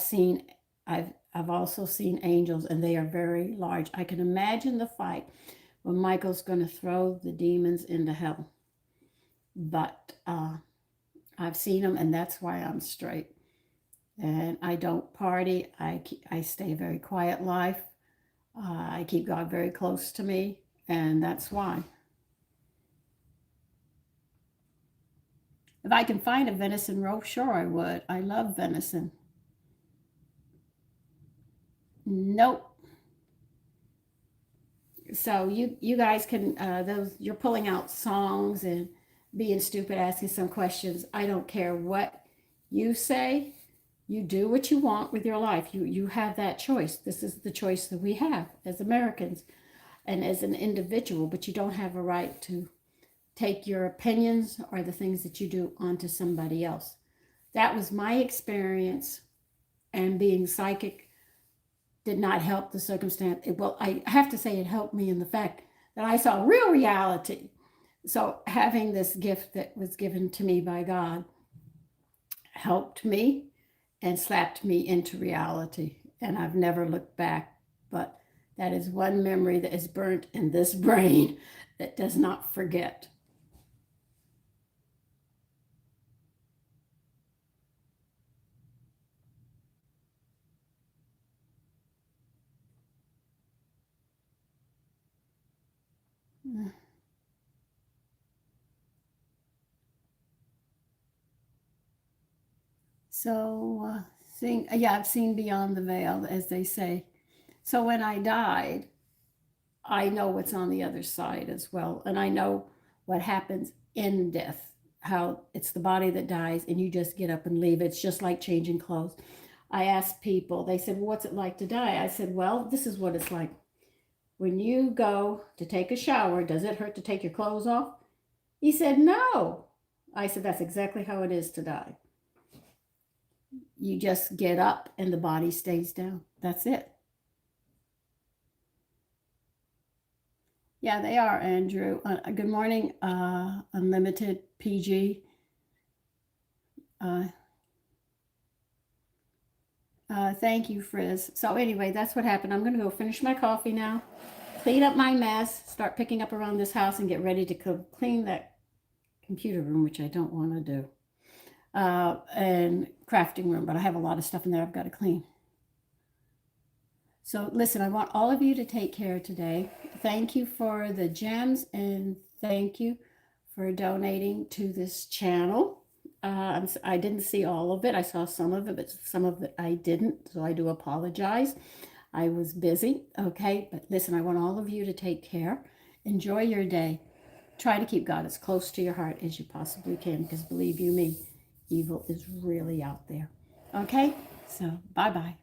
also seen angels, and they are very large. I can imagine the fight when Michael's going to throw the demons into hell. But I've seen them, and that's why I'm straight. And I don't party. I stay a very quiet life. I keep God very close to me, and that's why. If I can find a venison roast, sure I would. I love venison. Nope. So you guys can those you're pulling out songs and being stupid, asking some questions. I don't care what you say. You do what you want with your life. You have that choice. This is the choice that we have as Americans and as an individual. But you don't have a right to take your opinions or the things that you do onto somebody else. That was my experience, and being psychic did not help the circumstance. Well, I have to say it helped me in the fact that I saw real reality. So having this gift that was given to me by God helped me and slapped me into reality. And I've never looked back. But that is one memory that is burnt in this brain that does not forget. So, yeah, I've seen beyond the veil, as they say. So when I died, I know what's on the other side as well. And I know what happens in death, how it's the body that dies and you just get up and leave. It's just like changing clothes. I asked people, they said, well, what's it like to die? I said, well, this is what it's like. When you go to take a shower, does it hurt to take your clothes off? He said, no. I said, that's exactly how it is to die. You just get up and the body stays down. That's it. Yeah, they are, Andrew. Good morning, Unlimited PG. Uh, thank you, Frizz. So anyway, that's what happened. I'm going to go finish my coffee now, clean up my mess, start picking up around this house, and get ready to clean that computer room, which I don't want to do, and crafting room. But I have a lot of stuff in there I've got to clean. So listen, I want all of you to take care today. Thank you for the gems, and thank you for donating to this channel. I didn't see all of it. I saw some of it, but some of it I didn't. So I do apologize. I was busy. Okay. But listen, I want all of you to take care. Enjoy your day. Try to keep God as close to your heart as you possibly can, because believe you me, evil is really out there. Okay. So bye-bye.